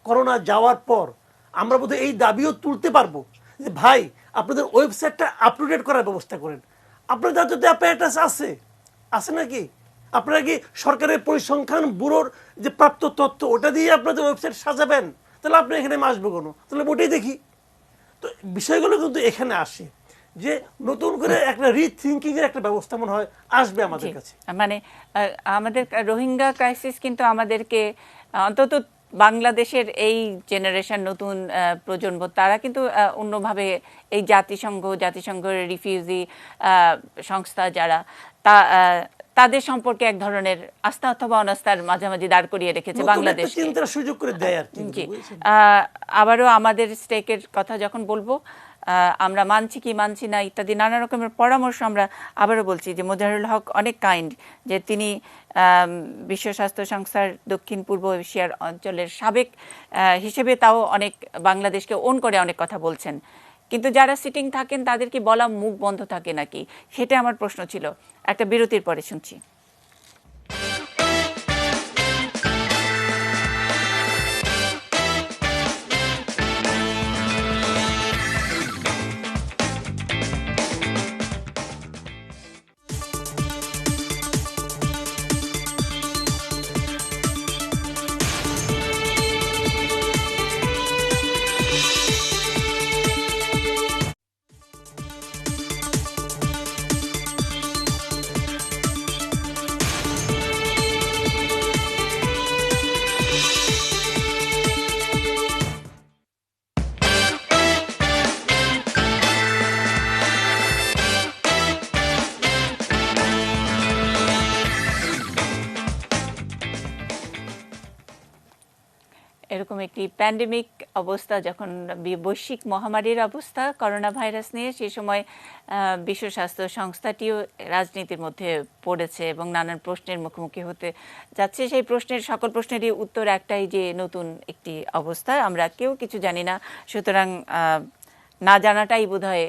করোনা যাওয়ার পর আমরা বোধহয় এই দাবিও তুলতে পারবো যে ভাই আপনাদের ওয়েবসাইটটা আপ টু ডেট করার ব্যবস্থা করেন। আপনাদের যদি অ্যাপারেটাস আছে নাকি? আপনারা কি সরকারের পরিসংখ্যান ব্যুরোর যে প্রাপ্ত তথ্য ওটা দিয়ে আপনাদের ওয়েবসাইট সাজাবেন? তাহলে আপনি এখানে আসবো কেন? তাহলে ওটাই দেখি। তো বিষয়গুলো কিন্তু এখানে আসে যে নতুন করে একটা রিথিঙ্কিং এর একটা ব্যবস্থা মনে হয় আসবে আমাদের কাছে। মানে আমাদের রোহিঙ্গা ক্রাইসিস কিন্তু আমাদেরকে অন্তত বাংলাদেশের এই জেনারেশন, নতুন প্রজন্ম, তারা কিন্তু অন্যভাবে এই জাতিসংঘের রিফিউজি সংস্থা যারা, তাদের সম্পর্কে এক ধরনের আস্থা অথবা অনাস্থার মাঝামাঝি দাঁড় করিয়ে রেখেছে বাংলাদেশ। চিন্তার সুযোগ করে দেয় আর কি। জি, আবারও আমাদের স্টেকের কথা যখন বলবো, আমরা মানছি কি মানছি না ইত্যাদি নানা রকমের পরামর্শ আমরা আবারও বলছি যে মোজাহিরুল হক অনেক কাইন্ড, যে তিনি বিশ্ব স্বাস্থ্য সংস্থার দক্ষিণ পূর্ব এশিয়ার অঞ্চলের সাবেক হিসেবে তাও অনেক বাংলাদেশকে ওন করে অনেক কথা বলছেন। কিন্তু যারা সিটিং থাকেন তাদের কি বলা মুখ বন্ধ থাকে নাকি, সেটা আমার প্রশ্ন ছিল। একটা বিরতির পরে শুনছি। এরকম একটি প্যান্ডেমিক অবস্থা, যখন বৈশ্বিক মহামারীর অবস্থা করোনা ভাইরাস নিয়ে, সেই সময় বিশ্ব স্বাস্থ্য সংস্থাটিও রাজনীতির মধ্যে পড়েছে এবং নানান প্রশ্নের মুখোমুখি হতে যাচ্ছে। সেই সকল প্রশ্নেরই উত্তর একটাই, যে নতুন একটি অবস্থা, আমরা কেউ কিছু জানি না, সুতরাং না জানাটাই বোধহয়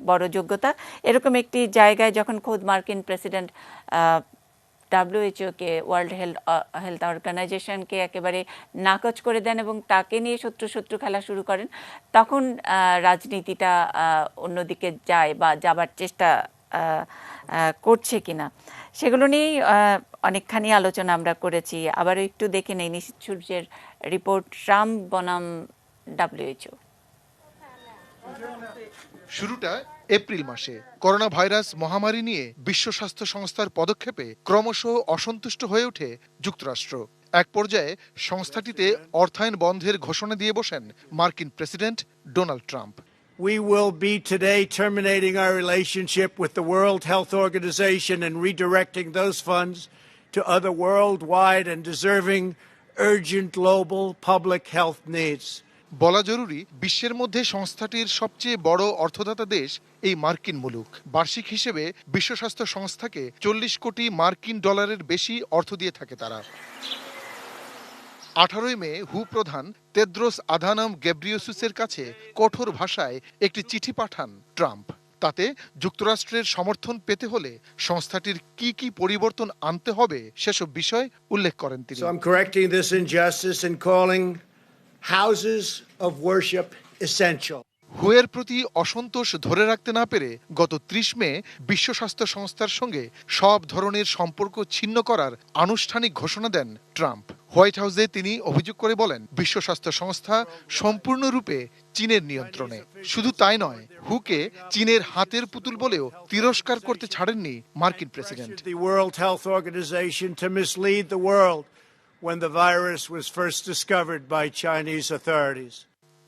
বড় যোগ্যতা। এরকম একটি জায়গায় যখন খোদ মার্কিন প্রেসিডেন্ট ডাব্লিউএইচওকে, ওয়ার্ল্ড হেলথ অর্গানাইজেশনকে একেবারে নাকচ করে দেন এবং তাকে নিয়ে শত্রু খেলা শুরু করেন, তখন রাজনীতিটা অন্যদিকে যায় বা যাবার চেষ্টা করছে কিনা, সেগুলো নিয়েই অনেকখানি আলোচনা আমরা করেছি। আবারও একটু দেখে নেই নিশীথ সূর্যের রিপোর্ট, ট্রাম্প বনাম ডাব্লিউএইচও। শুরুটা এপ্রিল মাসে করোনা ভাইরাস মহামারী নিয়ে বিশ্ব স্বাস্থ্য সংস্থার পদক্ষেপে ক্রমশ অসন্তুষ্ট হয়ে ওঠে যুক্তরাষ্ট্র। এক পর্যায়ে সংস্থাটিতে অর্থায়ন বন্ধের ঘোষণা দিয়ে বসেন মার্কিন president Donald Trump. We will be today terminating our relationship with the World Health Organization and redirecting those funds to other worldwide and deserving urgent global public health needs. বলা জরুরি, বিশ্বের মধ্যে সংস্থাটির সবচেয়ে বড় অর্থদাতা দেশ এই মার্কিন মুলুক। বার্ষিক হিসেবে বিশ্ব স্বাস্থ্য সংস্থাকে $40 কোটি বেশি অর্থ দিয়ে থাকে তারা। 18 মে হু প্রধান তেদ্রোস আধানম গেব্রিয়েসুসের কাছে কঠোর ভাষায় একটি চিঠি পাঠান ট্রাম্প। তাতে যুক্তরাষ্ট্রের সমর্থন পেতে হলে সংস্থাটির কি কি পরিবর্তন আনতে হবে সেসব বিষয় উল্লেখ করেন তিনি। So I'm correcting this injustice and calling houses of worship essential. হুয়ের প্রতি অসন্তোষ ধরে রাখতে না পেরে গত ৩০ মে বিশ্ব স্বাস্থ্য সংস্থার সঙ্গে সব ধরনের সম্পর্ক ছিন্ন করার আনুষ্ঠানিক ঘোষণা দেন ট্রাম্প। হোয়াইট হাউসে তিনি অভিযোগ করে বলেন, বিশ্ব স্বাস্থ্য সংস্থা সম্পূর্ণরূপে চীনের নিয়ন্ত্রণে। শুধু তাই নয়, হুকে চীনের হাতের পুতুল বলেও তিরস্কার করতে ছাড়েননি মার্কিন president. The World Health Organization to mislead the world when the virus was first discovered by Chinese authorities.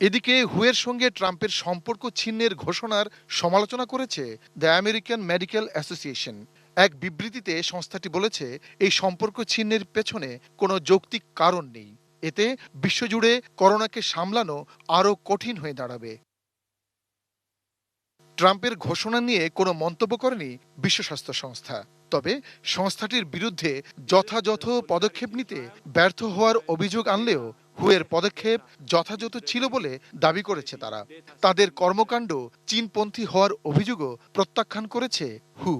এদিকে হুয়ের সঙ্গে ট্রাম্পের সম্পর্ক ছিন্নের ঘোষণার সমালোচনা করেছে দ্য আমেরিকান মেডিকেল অ্যাসোসিয়েশন। এক বিবৃতিতে সংস্থাটি বলেছে, এই সম্পর্ক ছিন্নের পেছনে কোনো যৌক্তিক কারণ নেই। এতে বিশ্বজুড়ে করোনাকে সামলানো আরও কঠিন হয়ে দাঁড়াবে। ট্রাম্পের ঘোষণা নিয়ে কোনো মন্তব্য করেনি বিশ্ব স্বাস্থ্য সংস্থা। তবে সংস্থাটির বিরুদ্ধে যথাযথ পদক্ষেপ নিতে ব্যর্থ হওয়ার অভিযোগ আনলেও হুয়ের পদক্ষেপ যথাযথ ছিল বলে দাবি করেছে তারা। তাদের কর্মকাণ্ড চীনপন্থী হওয়ার অভিযোগও প্রত্যাখ্যান করেছে হু।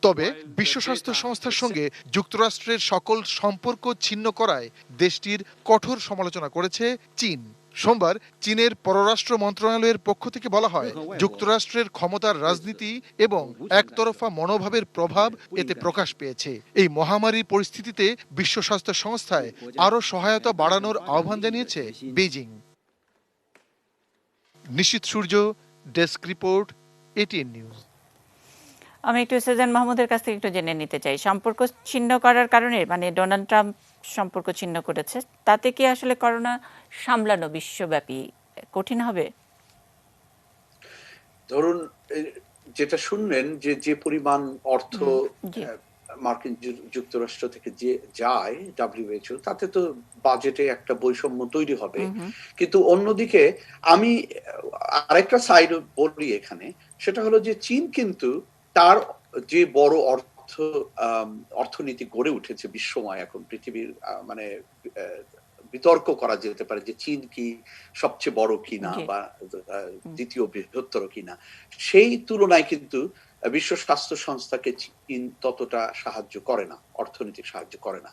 তবে বিশ্ব স্বাস্থ্য সংস্থার সঙ্গে যুক্তরাষ্ট্রের সকল সম্পর্ক ছিন্ন করায় দেশটির কঠোর সমালোচনা করেছে চীন। সোমবার চীনের পররাষ্ট্র মন্ত্রণালয়ের পক্ষ থেকে বলা হয়, যুক্তরাষ্ট্রের ক্ষমতার রাজনীতি এবং একতরফা মনোভাবের প্রভাব এতে প্রকাশ পেয়েছে। এই মহামারীর পরিস্থিতিতে বিশ্ব স্বাস্থ্য সংস্থায় আরও সহায়তা বাড়ানোর আহ্বান জানিয়েছে বেইজিং। নিশীথ সূর্য, ডেস্ক রিপোর্ট, এটিএন নিউজ। আমি একটু সেজান মাহমুদের কাছ থেকে একটু জেনে নিতে চাই, সম্পর্ক ছিন্ন করার কারণে, মানে ডোনাল্ড ট্রাম্প সম্পর্ক ছিন্ন করেছে, তাতে কি আসলে করোনা সামলানো বিশ্বব্যাপী কঠিন হবে? ধরুন, যেটা শুনলেন যে পরিমাণ অর্থ মার্কিন যুক্তরাষ্ট্র থেকে যে যায় WHO, তাতে তো বাজেটে একটা বৈষম্য তৈরি হবে। কিন্তু অন্যদিকে আমি আরেকটা সাইড বলি এখানে, সেটা হলো যে চীন কিন্তু তার যে বড় অর্থনীতি গড়ে উঠেছে বিশ্বময়, এখন পৃথিবীর মানে বিতর্ক করা যেতে পারে যে চীন কি সবচেয়ে বড় কিনা বা দ্বিতীয় বৃহত্তর কিনা, সেই তুলনায় কিন্তু বিশ্ব স্বাস্থ্য সংস্থাকে চীন ততটা সাহায্য করে না, অর্থনৈতিক সাহায্য করে না।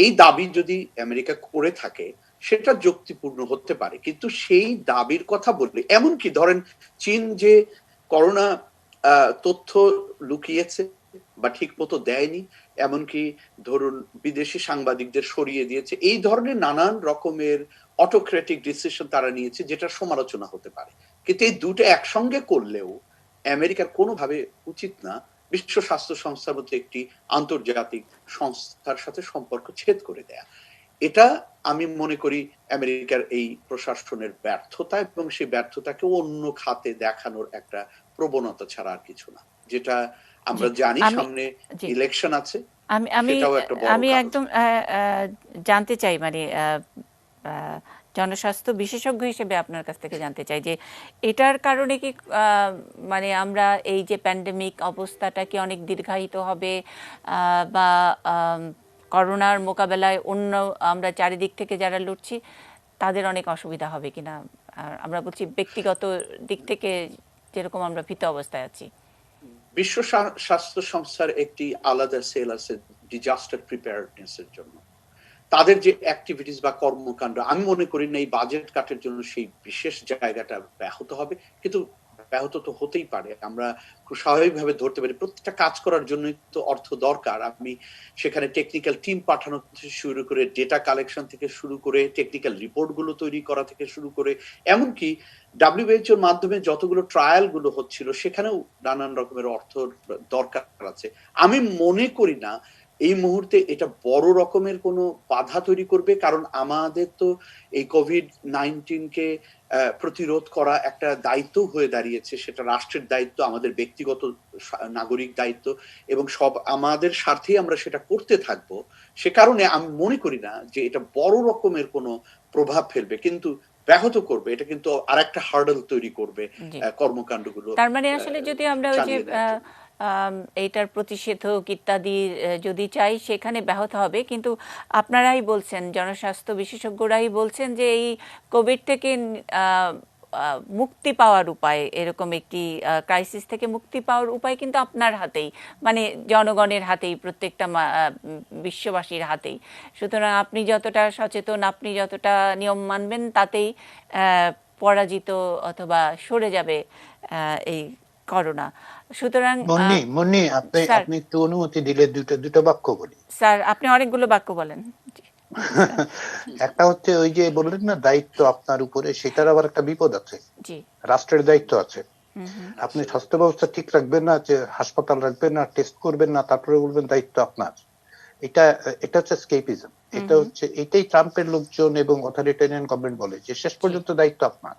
এই দাবি যদি আমেরিকা করে থাকে সেটা যুক্তিপূর্ণ হতে পারে, কিন্তু সেই দাবির কথা বললে, এমনকি ধরেন চীন যে করোনা তথ্য লুকিয়েছে বা ঠিক মতো দেয়নি, এমনকি ধরুন বিদেশি সাংবাদিকদের সরিয়ে দিয়েছে, এই ধরনের নানান রকমের অটোক্রেটিক ডিসিশন তারা নিয়েছে, যেটা সমালোচনা হতে পারে। কিন্তু এই দুটো একসঙ্গে করলেও আমেরিকার কোনোভাবে উচিত না বিশ্ব স্বাস্থ্য সংস্থার মধ্যে একটি আন্তর্জাতিক সংস্থার সাথে সম্পর্ক ছেদ করে দেয়া। এটা আমি মনে করি আমেরিকার এই প্রশাসনের ব্যর্থতা, এবং সেই ব্যর্থতাকে অন্য খাতে দেখানোর একটা প্রবণতা ছাড়া আর কিছু না। যেটা আমরা জানি সামনে ইলেকশন আছে। আমি একদম জানতে চাই, মানে জনস্বাস্থ্য বিশেষজ্ঞ হিসেবে আপনার কাছ থেকে জানতে চাই যে এটার কারণে কি মানে আমরা এই যে প্যান্ডেমিক অবস্থাটা কি অনেক দীর্ঘায়িত হবে, বা করোনার মোকাবেলায় অন্য আমরা চারিদিক থেকে যারা লড়ছি তাদের অনেক অসুবিধা হবে কিনা? আমরা বলছি ব্যক্তিগত দিক থেকে যেরকম আমরা ভীত অবস্থায় আছি। বিশ্ব স্বাস্থ্য সংস্থার একটি আলাদা সেল আছে ডিজাস্টার প্রিপেয়ারনেস এর জন্য। তাদের যে অ্যাক্টিভিটিস বা কর্মকাণ্ড, আমি মনে করি না এই বাজেট কাটের জন্য সেই বিশেষ জায়গাটা ব্যাহত হবে, কিন্তু ব্যাহত তো হতেই পারে। আমরা খুব স্বাভাবিকভাবে ধরতে পারি প্রত্যেকটা কাজ করার জন্য তো অর্থ দরকার। আমি সেখানে টেকনিক্যাল টিম পাঠানো থেকে শুরু করে, ডেটা কালেকশন থেকে শুরু করে, টেকনিক্যাল রিপোর্ট গুলো তৈরি করা থেকে শুরু করে, এমনকি WHO মাধ্যমে যতগুলো ট্রায়াল গুলো হচ্ছিল সেখানেও নানান রকমের অর্থ দরকার আছে। আমি মনে করি না এই মুহূর্তে এটা বড় রকমের কোনো বাধা তৈরি করবে, কারণ আমাদের তো এই COVID-19 কে প্রতিরোধ করা একটা দায়িত্ব হয়ে দাঁড়িয়েছে। সেটা রাষ্ট্রের দায়িত্ব, আমাদের ব্যক্তিগত নাগরিক দায়িত্ব, এবং সব আমাদের স্বার্থেই আমরা সেটা করতে থাকবো। সে কারণে আমি মনে করি না যে এটা বড় রকমের কোনো প্রভাব ফেলবে, কিন্তু ব্যাহত করবে। এটা কিন্তু আরেকটা হার্ডল তৈরি করবে কর্মকাণ্ডগুলো। তার মানে আসলে যদি আমরা ওই যে এইটার প্রতিষেধক ইত্যাদি যদি চাই সেখানে ব্যাহত হবে, কিন্তু আপনারাই বলছেন, জনস্বাস্থ্য বিশেষজ্ঞরাই বলছেন যে এই কোভিড থেকে মুক্তি পাওয়ার উপায়, এরকম একটি ক্রাইসিস থেকে মুক্তি পাওয়ার উপায় কিন্তু আপনার হাতেই, মানে জনগণের হাতেই, প্রত্যেকটা বিশ্ববাসীর হাতেই। সুতরাং আপনি যতটা সচেতন, আপনি যতটা নিয়ম মানবেন, তাতেই পরাজিত অথবা সরে যাবে এই করোনা। সুতরাং মুন্নি আপনি একটু অনুমতি দিলে দুটো বাক্য বলি। স্যার, আপনি অনেকগুলো বাক্য বলেন। একটা হচ্ছে ওই যে বললেন না দায়িত্ব আপনার উপরে, সেটার আবার একটা বিপদ আছে। জি, রাষ্ট্রের দায়িত্ব আছে। আপনি স্বাস্থ্য ব্যবস্থা ঠিক রাখবেন না, যে হাসপাতাল রাখবেন না, টেস্ট করবেন না, তারপরে বলবেন দায়িত্ব আপনার। এটা হচ্ছে স্কেপিজম। এটাই ট্রাম্পের লোকজন এবং অথরিটেরিয়ান গভর্নমেন্ট বলে যে শেষ পর্যন্ত দায়িত্ব আপনার।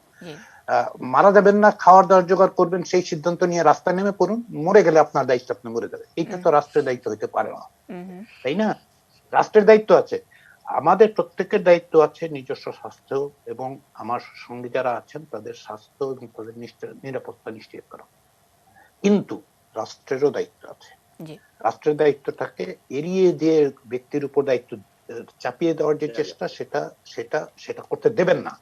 মারা যাবেন না, খাওয়ার দাওয়ার জোগাড় করবেন, সেই সিদ্ধান্ত নিয়ে রাস্তায় নেমে পড়ুন, মরে গেলে আপনার দায়িত্ব, আপনি মরে যাবেন। এটা তো রাষ্ট্রের দায়িত্ব হইতে পারে না, তাই না? রাষ্ট্রের দায়িত্ব আছে, আমাদের প্রত্যেকের দায়িত্ব আছে নিজস্ব স্বাস্থ্য এবং আমার সঙ্গে যারা আছেন তাদের স্বাস্থ্য এবং তাদের নিরাপত্তা নিশ্চিত করা। কিন্তু রাষ্ট্রেরও দায়িত্ব আছে। রাষ্ট্রের দায়িত্বটাকে এড়িয়ে দিয়ে ব্যক্তির উপর দায়িত্ব চাপিয়ে দেওয়ার যে চেষ্টা, সেটা করতে দেবেন না।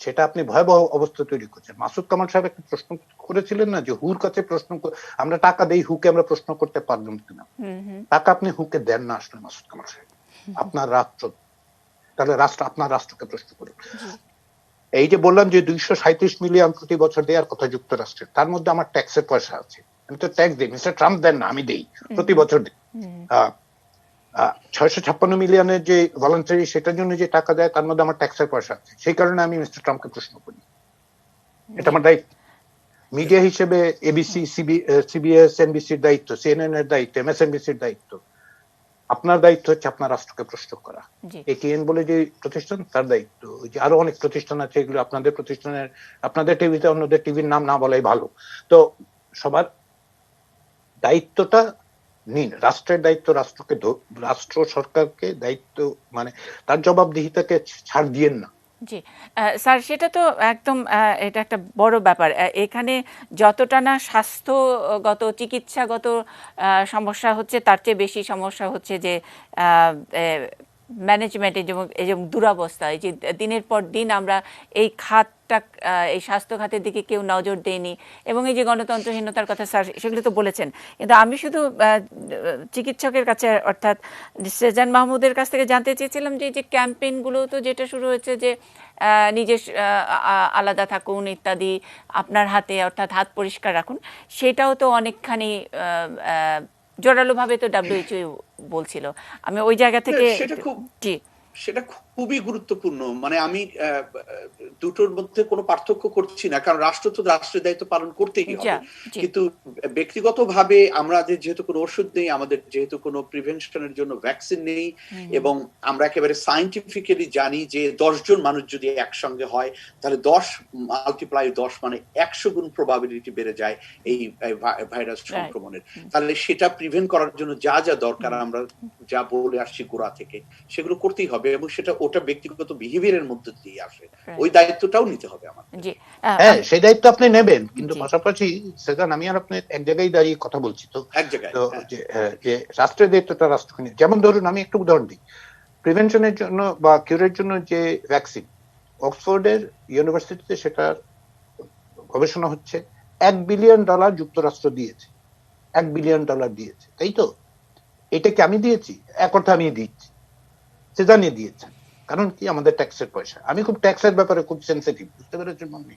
সেটা আপনি ভয়াবহ অবস্থা তৈরি করছেন। মাসুদ কামাল সাহেব একটা প্রশ্ন করেছিলেন না যে হুর কাছে আমরা টাকা দেই, হুকে আমরা প্রশ্ন করতে পারলাম কিনা। টাকা আপনি হুকে দেন না আসলে মাসুদ কামাল সাহেব, আপনার রাষ্ট্র। তাহলে আপনার রাষ্ট্রকে প্রশ্ন করুন। এই যে বললাম যে 237 মিলিয়ন প্রতি বছর দেওয়ার কথা যুক্তরাষ্ট্রের, তার মধ্যে আমার ট্যাক্সের পয়সা আছে, আমি তো ট্যাক্স দিই। মিস্টার ট্রাম্প দেন না, আমি দেই, প্রতি বছর দিই। 656 মিলিয়নের যে ভলান্টারি, সেটার জন্য যে টাকা দেয়, তার মধ্যে আমার ট্যাক্সের পয়সা আছে। সেই কারণে আমি মিস্টার ট্রাম্পকে প্রশ্ন করি, এটা আমার দায়িত্ব। মিডিয়া হিসেবে এবিসি, সিবিএস, এনবিসির দায়িত্ব, সিএনএন এর দায়িত্ব, এমএসএনবিসির দায়িত্ব। আপনার দায়িত্ব হচ্ছে আপনার রাষ্ট্রকে প্রশ্ন করা। এটিএন বলে যে প্রতিষ্ঠান, তার দায়িত্ব। ওই যে আরো অনেক প্রতিষ্ঠান আছে, এগুলো আপনাদের প্রতিষ্ঠানের, আপনাদের টিভিতে অন্যদের টিভির নাম না বলাই ভালো। তো সবার দায়িত্বটা নিন, রাষ্ট্রের দায়িত্ব রাষ্ট্রকে, রাষ্ট্র সরকারকে দায়িত্ব, মানে তার জবাবদিহিতাকে ছাড় দিয়েন না। জি স্যার, সেটা তো একদম, এটা একটা বড় ব্যাপার। এখানে যতটা না স্বাস্থ্যগত, চিকিৎসাগত সমস্যা হচ্ছে, তার চেয়ে বেশি সমস্যা হচ্ছে যে ম্যানেজমেন্টের এবং দুরবস্থা। এই যে দিনের পর দিন আমরা এই খাতটা, এই স্বাস্থ্য খাতের দিকে কেউ নজর দেয়নি, এবং এই যে গণতন্ত্রহীনতার কথা স্যার সেগুলো তো বলেছেন। কিন্তু আমি শুধু চিকিৎসকের কাছে, অর্থাৎ সেজান মাহমুদের কাছ থেকে জানতে চেয়েছিলাম যে এই যে ক্যাম্পেইনগুলো তো যেটা শুরু হয়েছে, যে নিজে আলাদা থাকুন ইত্যাদি, আপনার হাতে, অর্থাৎ হাত পরিষ্কার রাখুন, সেটাও তো অনেকখানি জোরালোভাবে তো WHO বলছিল। আমি ওই জায়গা থেকে সেটা খুবই গুরুত্বপূর্ণ। মানে আমি দুটোর মধ্যে কোনো পার্থক্য করছি না, কারণ রাষ্ট্র তো রাষ্ট্রের দায়িত্ব পালন করতেই হবে। কিন্তু ব্যক্তিগতভাবে আমরা যেহেতু কোনো ওষুধ নেই, আমাদের যেহেতু কোনো প্রিভেনশনের জন্য ভ্যাকসিন নেই, এবং আমরা একেবারে সায়েন্টিফিক্যালি জানি যে 10 জন মানুষ যদি একসঙ্গে হয়, তাহলে 10 মাল্টিপ্লাই 10 মানে 100 গুণ প্রবাবিলিটি বেড়ে যায় এই ভাইরাস সংক্রমণের। তাহলে সেটা প্রিভেন্ট করার জন্য যা যা দরকার, আমরা যা বলে আসছি গোড়া থেকে, সেগুলো করতেই হবে, এবং ওটা ব্যক্তিগত বিহেভিয়ারের মধ্যে দিয়ে আসে। ওই দায়িত্বটাও নিতে হবে আমাদের। হ্যাঁ, সেই দায়িত্ব আপনি নেবেন, কিন্তু পাশাপাশি সেখানে আমি আর আপনি এক জায়গায় দাঁড়িয়ে কথা বলছি, তো এক জায়গায় যে রাষ্ট্রের দায়িত্বটা রাষ্ট্রকে নিয়ে। যেমন ধরুন, আমি একটু উদাহরণ দিই, প্রিভেনশনের জন্য বা কিউরের জন্য যে ভ্যাকসিন, অক্সফোর্ডের ইউনিভার্সিটিতে সেটার গবেষণা হচ্ছে, $1 বিলিয়ন যুক্তরাষ্ট্র দিয়েছে, $1 বিলিয়ন দিয়েছে, তাই তো? এটা কি আমি দিয়েছি? এক অর্থে আমি দিচ্ছি, সে জানিয়ে দিয়েছেন, কারণ কি আমাদের ট্যাক্সের পয়সা। আমি খুব ট্যাক্সের ব্যাপারে খুব সেন্সিটিভ, বুঝতে পেরেছেন মানে,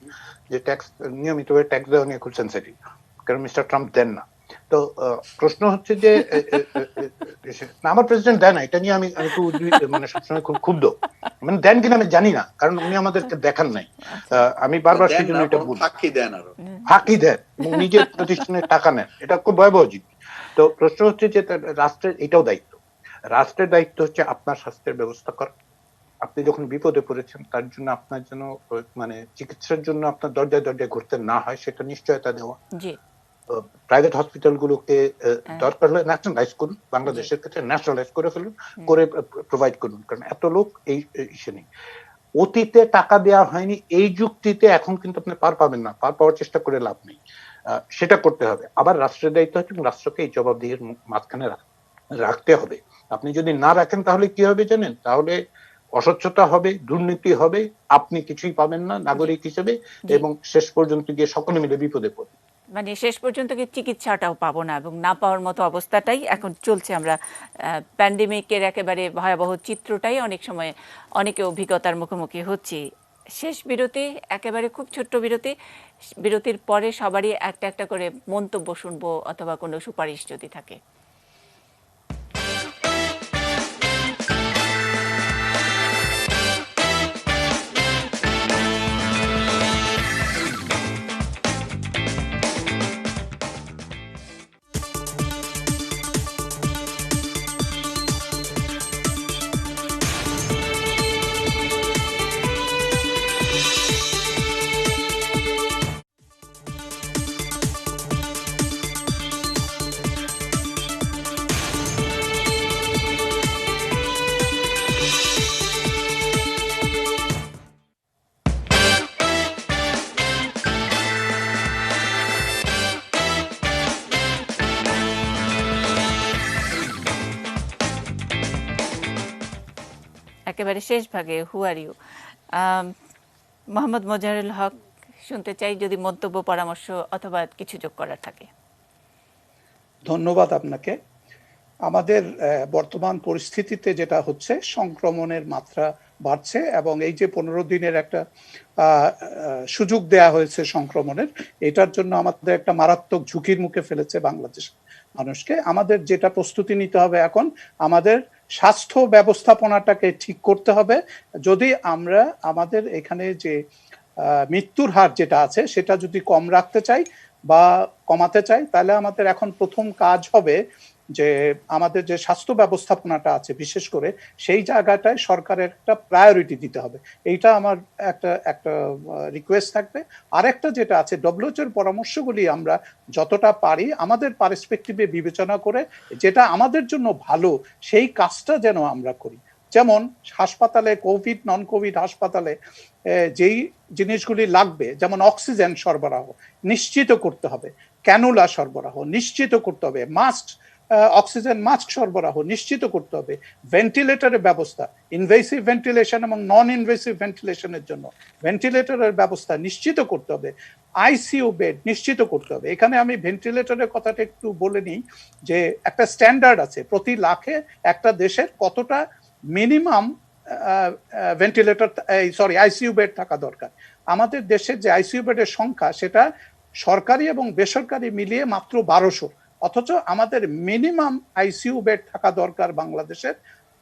যে ট্যাক্স নিয়মিতভাবে ট্যাক্স দেওয়া নিয়ে খুব সেন্সিটিভ, কারণ মিস্টার ট্রাম্প দেন না। তো প্রশ্ন হচ্ছে যে আমার প্রেসিডেন্ট দেয় না, এটা নিয়ে আমি খুব মানে সবসময় খুব ক্ষুব্ধ। মানে দেন কিনা আমি জানি না, কারণ উনি আমাদেরকে দেখান নাই। আমি বারবার সেই জন্য এটা বলি, ফাঁকি দেন এবং নিজের প্রতিষ্ঠানের টাকা নেন, এটা খুব ভয়াবহ জিনিস। তো প্রশ্ন হচ্ছে যে রাষ্ট্রের এটাও দায়িত্ব, রাষ্ট্রের দায়িত্ব হচ্ছে আপনার স্বাস্থ্যের ব্যবস্থা করা। আপনি যখন বিপদে পড়েছেন, তার জন্য আপনার জন্য মানে চিকিৎসার জন্য আপনার দরজায় দরজায় ঘুরতে না হয়, সেটা নিশ্চয়তা দেওয়া। প্রাইভেট হসপিটাল গুলোকে দরকার হলে ন্যাশনালাইজ করুন, বাংলাদেশের ক্ষেত্রে ন্যাশনালাইজ করে ফেলুন, করে প্রোভাইড করুন, কারণ এত লোক এই ইসে নেই। অতীতে টাকা দেওয়া হয়নি এই যুক্তিতে এখন কিন্তু আপনি পার পাবেন না, পার পাওয়ার চেষ্টা করে লাভ নেই, সেটা করতে হবে। আবার রাষ্ট্রের দায়িত্ব হচ্ছে রাষ্ট্রকে এই জবাবদিহির মাঝখানে রাখতে হবে। আপনি যদি না রাখেন তাহলে কি হবে জানেন? তাহলে অস্বচ্ছতা হবে, দুর্নীতি হবে, আপনি কিছুই পাবেন না নাগরিক হিসেবে, এবং শেষ পর্যন্ত গিয়ে সকলে মিলে বিপদে পড়বে। মানে শেষ পর্যন্ত কি চিকিৎসাটাও পাবো না এবং না পাওয়ার মতো অবস্থাটাই এখন চলছে। আমরা প্যান্ডেমিকের একেবারে ভয়াবহ চিত্রটাই অনেক সময় অনেকে অভিজ্ঞতার মুখোমুখি হচ্ছি। শেষ বিরতি, একেবারে খুব ছোট্ট বিরতি। বিরতির পরে সবারই একটা একটা করে মন্তব্য শুনবো অথবা কোনো সুপারিশ যদি থাকে। একেবারে শেষ ভাগে হু আর ইউ, মোহাম্মদ মোজাহারুল হক, শুনতে চাই যদি মন্তব্য, পরামর্শ অথবা কিছু যোগ করার থাকে। ধন্যবাদ আপনাকে। আমাদের বর্তমান পরিস্থিতিতে যেটা হচ্ছে, সংক্রমণের মাত্রা বাড়ছে এবং এই যে 15 দিনের একটা সুযোগ দেয়া হয়েছে সংক্রমণের, এটার জন্য আমাদের একটা মারাত্মক ঝুঁকির মুখে ফেলেছে বাংলাদেশ মানুষকে। আমাদের যেটা প্রস্তুতি নিতে হবে এখন, আমাদের স্বাস্থ্য ব্যবস্থাপনাটাকে ঠিক করতে হবে। যদি আমরা আমাদের এখানে যে মৃত্যুর হার যেটা আছে সেটা যদি কম রাখতে চাই বা কমাতে চাই, তাহলে আমাদের এখন প্রথম কাজ হবে যে আমাদের যে স্বাস্থ্য ব্যবস্থাপনাটা আছে বিশেষ করে সেই জায়গাটায় সরকারের একটা প্রায়োরিটি দিতে হবে। এইটা আমার একটা রিকোয়েস্ট থাকবে। আরেকটা যেটা আছে, ডব্লিউএইচওর পরামর্শগুলি আমরা যতটা পারি আমাদের পার্সপেক্টিভে বিবেচনা করে যেটা আমাদের জন্য ভালো সেই কাজটা যেন আমরা করি। যেমন হাসপাতালে, কোভিড নন কোভিড হাসপাতালে যেই জিনিসগুলি লাগবে, যেমন অক্সিজেন সরবরাহ নিশ্চিত করতে হবে, ক্যানুলা সরবরাহ নিশ্চিত করতে হবে, মাস্ক অক্সিজেন মাস্ক সরবরাহ নিশ্চিত করতে হবে, ভেন্টিলেটরের ব্যবস্থা, ইনভেসিভ ভেন্টিলেশন এবং নন ইনভেসিভ ভেন্টিলেশনের জন্য ভেন্টিলেটরের ব্যবস্থা নিশ্চিত করতে হবে, আইসিইউ বেড নিশ্চিত করতে হবে। এখানে আমি ভেন্টিলেটরের কথাটা একটু বলে নিই যে একটা স্ট্যান্ডার্ড আছে, প্রতি লাখে একটা দেশের কতটা মিনিমাম ভেন্টিলেটর আইসিইউ বেড থাকা দরকার। আমাদের দেশের যে আইসিইউ বেডের সংখ্যা সেটা সরকারি এবং বেসরকারি মিলিয়ে মাত্র 1200, অথচ আমাদের মিনিমাম আইসিইউ বেড থাকা দরকার বাংলাদেশের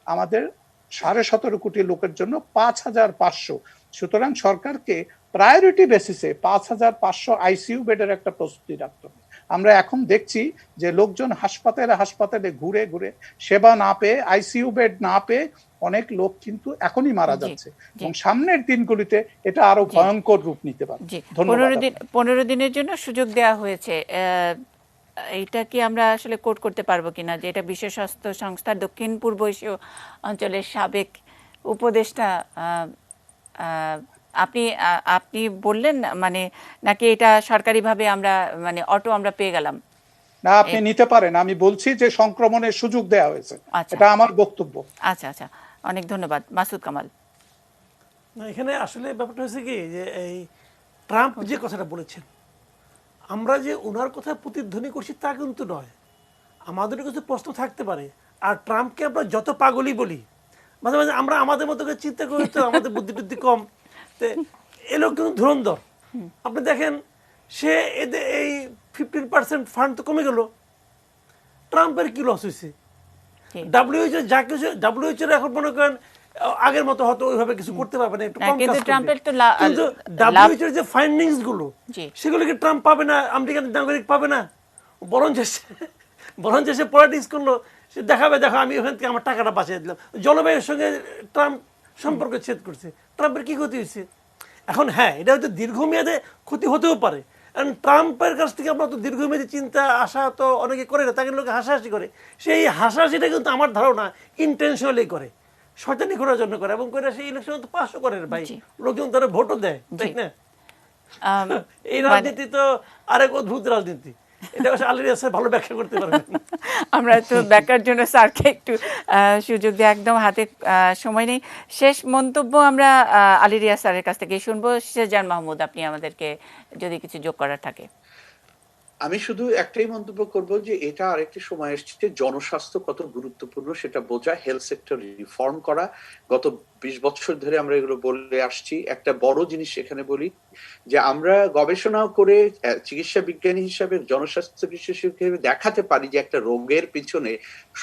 আমাদের 17.5 কোটি লোকের জন্য 5500। সুতরাং সরকারকে প্রায়োরিটি বেসিসে 5500 আইসিইউ বেডের একটা প্রস্তুতি রাখতে হবে। আমরা এখন দেখছি যে লোকজন হাসপাতালে ঘুরে ঘুরে সেবা না পেয়ে, আইসিইউ বেড না পেয়ে অনেক লোক কিন্তু এখনই মারা যাচ্ছে এবং সামনের দিনগুলিতে এটা আরো ভয়ঙ্কর রূপ নিতে পারে। 15 দিনের জন্য সুযোগ দেওয়া হয়েছে, এইটা কি আমরা আসলে কোট করতে পারবো কিনা যে এটা বিশ্ব স্বাস্থ্য সংস্থার দক্ষিণ পূর্ব এশীয় অঞ্চলের সাবেক উপদেষ্টা আপনি বললেন, মানে নাকি এটা সরকারিভাবে আমরা মানে আমরা পেয়ে গেলাম? না, আপনি নিতে পারেন। আমি বলছি যে সংক্রমণের সুযোগ দেওয়া হয়েছে, এটা আমার বক্তব্য। আচ্ছা, অনেক ধন্যবাদ। মাসুদ কামাল। না, এখানে আসলে ব্যাপারটা হচ্ছে কি যে এই ট্রাম্প যে কথাটা বলেছেন, আমরা যে ওনার কথা প্রতিধ্বনি করছি তা কিন্তু নয়। আমাদের কিছু প্রশ্ন থাকতে পারে, আর ট্রাম্পকে আমরা যত পাগলই বলি, মাঝে মাঝে আমরা আমাদের মতো করে চিন্তা করি তো আমাদের বুদ্ধি টুদ্ধি কম, এ লোক কিন্তু ধুরন্ধর। আপনি দেখেন সে এই 15% ফান্ড তো কমে গেল, ট্রাম্পের কি লস হয়েছে? ডাব্লিউএইচও যা কিছু, ডাব্লিউএইচও এখন মনে করেন আগের মতো হয়তো ওইভাবে কিছু করতে পারবে না, একটু কম কাজ করবে, কিন্তু ডাব্লিউএইচওর যে ফাইন্ডিংস গুলো সেগুলো কি ট্রাম্প পাবে না, আমেরিকান নাগরিক পাবে না? বরঞ্চ সে পলিটিক্স করলো, সে দেখাবে দেখো আমি ওখান থেকে আমার টাকাটা বাঁচিয়ে দিলাম। জলবায়ুর সঙ্গে ট্রাম্প সম্পর্ক ছেদ করছে, ট্রাম্পের কি ক্ষতি হয়েছে? এখন হ্যাঁ, এটা হয়তো দীর্ঘমেয়াদে ক্ষতি হতেও পারে, কারণ ট্রাম্পের কাছ থেকে আমরা তো দীর্ঘমেয়াদী চিন্তা আশা তো অনেকে করে না, তাকে লোকে হাসাহাসি করে। সেই হাসাহাসিটা কিন্তু আমার ধারণা ইন্টেনশনালি করে, শয়তানি করার জন্য করে, এবং করে সেই ইলেকশন তো পাসও করে ভাই, লোকজন তারা ভোটও দেয়, তাই না? এই রাজনীতি তো আরেক অদ্ভুত রাজনীতি। এটা অবশ্য আলিরিয়াজ স্যার ভালো ব্যাখ্যা করতে পারবেন। আমরা তো ব্যাখ্যার জন্য স্যারকে একটু সুযোগ দিয়ে, একদম হাতে সময় নেই। শেষ মন্তব্য আমরা আলী রিয়াজ স্যারের কাছ থেকে শুনবো। শেজান মাহমুদ, আপনি আমাদেরকে যদি কিছু যোগ করার থাকে। আমি শুধু একটাই মন্তব্য করব যে এটা আরেকটি সময় এসেছে জনস্বাস্থ্য কত গুরুত্বপূর্ণ সেটা বোঝা, হেলথ সেক্টর রিফর্ম করা। গত 20 বছর ধরে আমরা এগুলো বলে আসছি। একটা বড় জিনিস এখানে বলি যে আমরা গবেষণাও করে চিকিৎসা বিজ্ঞানী হিসাবে, জনস্বাস্থ্য বিশেষজ্ঞ হিসেবে দেখাতে পারি যে একটা রোগের পিছনে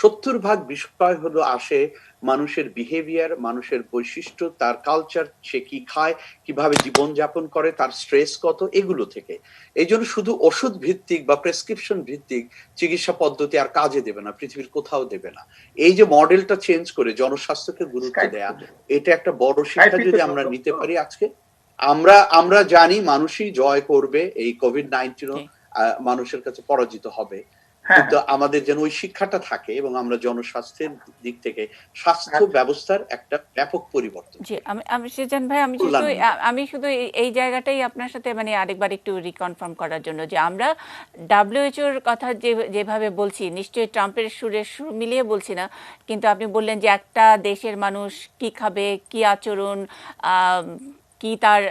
70% বিষয় হলো আসে মানুষের বিহেভিয়ার, মানুষের বৈশিষ্ট্য, তার কালচার, সে কি খায়, কিভাবে জীবনযাপন করে, তার স্ট্রেস কত, এগুলো থেকে। এই জন্য শুধু ওষুধ ভিত্তিক বা প্রেসক্রিপশন ভিত্তিক চিকিৎসা পদ্ধতি আর কাজে দেবে না, পৃথিবীর কোথাও দেবে না। এই যে মডেলটা চেঞ্জ করে জনস্বাস্থ্যকে গুরুত্ব দেয়া, এটা একটা বড় শিক্ষা যদি আমরা নিতে পারি আজকে। আমরা জানি মানুষই জয় করবে, এই কোভিড-19 মানুষের কাছে পরাজিত হবে, কিন্তু আমাদের যেন ওই শিক্ষাটা থাকে এবং আমরা জনস্বাস্থ্যের দিক থেকে স্বাস্থ্য ব্যবস্থার একটা ব্যাপক পরিবর্তন। জি, আমি সেজান ভাই, আমি শুধু এই জায়গাটাই আপনার সাথে মানে আরেকবার একটু রিকনফার্ম করার জন্য যে আমরা ডাব্লিউএইচওর কথা যেভাবে বলছি, নিশ্চয়ই ট্রাম্পের সুর মিলিয়ে বলছি না, কিন্তু আপনি বললেন যে একটা দেশের মানুষ কি খাবে, কি আচরণ, কি তার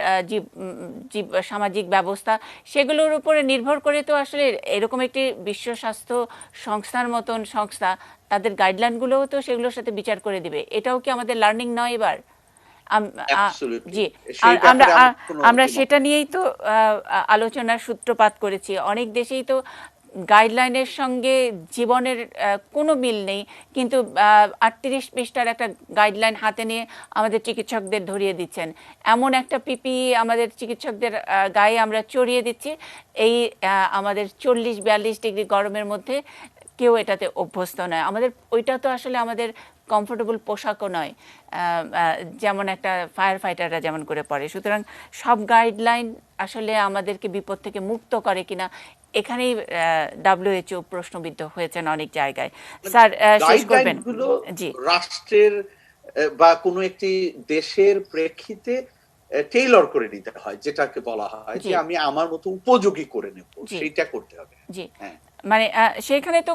সামাজিক ব্যবস্থা, সেগুলোর উপরে নির্ভর করে তো আসলে এরকম একটি বিশ্ব স্বাস্থ্য সংস্থার মতন সংস্থা তাদের গাইডলাইনগুলোও তো সেগুলোর সাথে বিচার করে দিবে। এটাও কি আমাদের লার্নিং নয় এবার? জি, আমরা সেটা নিয়েই তো আলোচনার সূত্রপাত করেছি। অনেক দেশেই তো গাইডলাইনের সঙ্গে জীবনের কোনো মিল নেই, কিন্তু 38 পৃষ্ঠার একটা গাইডলাইন হাতে নিয়ে আমাদের চিকিৎসকদের ধরিয়ে দিচ্ছেন। এমন একটা পিপিই আমাদের চিকিৎসকদের গায়ে আমরা চড়িয়ে দিচ্ছি, এই আমাদের 40-42 ডিগ্রি গরমের মধ্যে কেউ এটাতে অভ্যস্ত নয়। আমাদের ওইটা তো আসলে আমাদের কমফোর্টেবল পোশাকও নয়, যেমন একটা ফায়ার ফাইটাররা যেমন করে পড়ে। সুতরাং সব গাইডলাইন আসলে আমাদেরকে বিপদ থেকে মুক্ত করে কিনা, এখানেই ডাব্লিউএইচও প্রশ্নবিদ্ধ হয়েছেন অনেক জায়গায়। স্যার শেষ করবেন? জি, রাষ্ট্রের বা কোনো একটি দেশের প্রেক্ষিতে টেইলর করে নিতে হয়, যেটাকে বলা হয় যে আমি আমার মতো উপযোগী করে নেব, সেইটা করতে হবে। জি, মানে সেখানে তো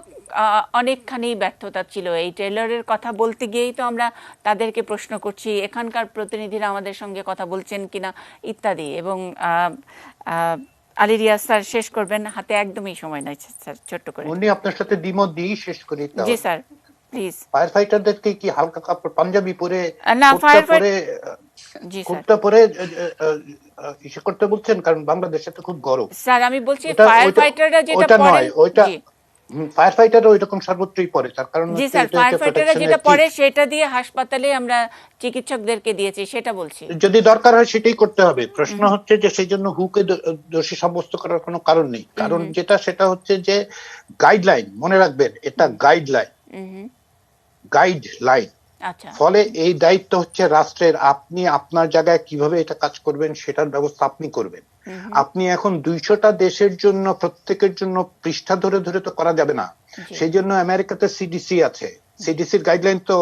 অনেকখানি ব্যর্থতা ছিল। এই টেইলরের কথা বলতে গিয়েই তো আমরা তাদেরকে প্রশ্ন করছি এখানকার প্রতিনিধিরা আমাদের সঙ্গে কথা বলছেন কিনা ইত্যাদি। এবং আলী রিয়াজ স্যার শেষ করবেন, হাতে একদমই সময় নাই স্যার, ছোট্ট করে। উনি আপনার সাথে দ্বিমত দিয়ে শেষ করি। জি স্যার, প্লিজ। ফায়ার ফাইটারদেরকে কি হালকা কাপড় পাঞ্জাবি পরে, না ফায়ার ফাইটার, জি স্যার, কুর্তা পরে ইসে করতে বলছেন? কারণ বাংলাদেশে তো খুব গরম। স্যার আমি বলছি ফায়ার ফাইটাররা যেটা পরে, ওইটা ফায়ার ফাইটারও ওইরকম সর্বোচ্চই পরে, তার কারণ জি স্যার, ফায়ার ফাইটাররা যেটা পরে সেটা দিয়ে হাসপাতালে আমরা চিকিৎসকদেরকে দিয়েছি, সেটা বলছি। যদি দরকার হয় সেটাই করতে হবে। প্রশ্ন হচ্ছে যে সেই জন্য হুকে দোষী সাব্যস্ত করার কোনো কারণ নেই। কারণ সেটা হচ্ছে যে গাইডলাইন, মনে রাখবেন এটা গাইডলাইন। ফলে এই দায়িত্ব হচ্ছে রাষ্ট্রের। আপনি আপনার জায়গায় কিভাবে এটা কাজ করবেন সেটার ব্যবস্থা আপনি করবেন। আপনি এখন 200টা দেশের জন্য প্রত্যেকের জন্য পৃষ্ঠা ধরে ধরে তো করা যাবে না। সেই জন্য আমেরিকাতে সিডিসি আছে, সিডিসির গাইডলাইন তো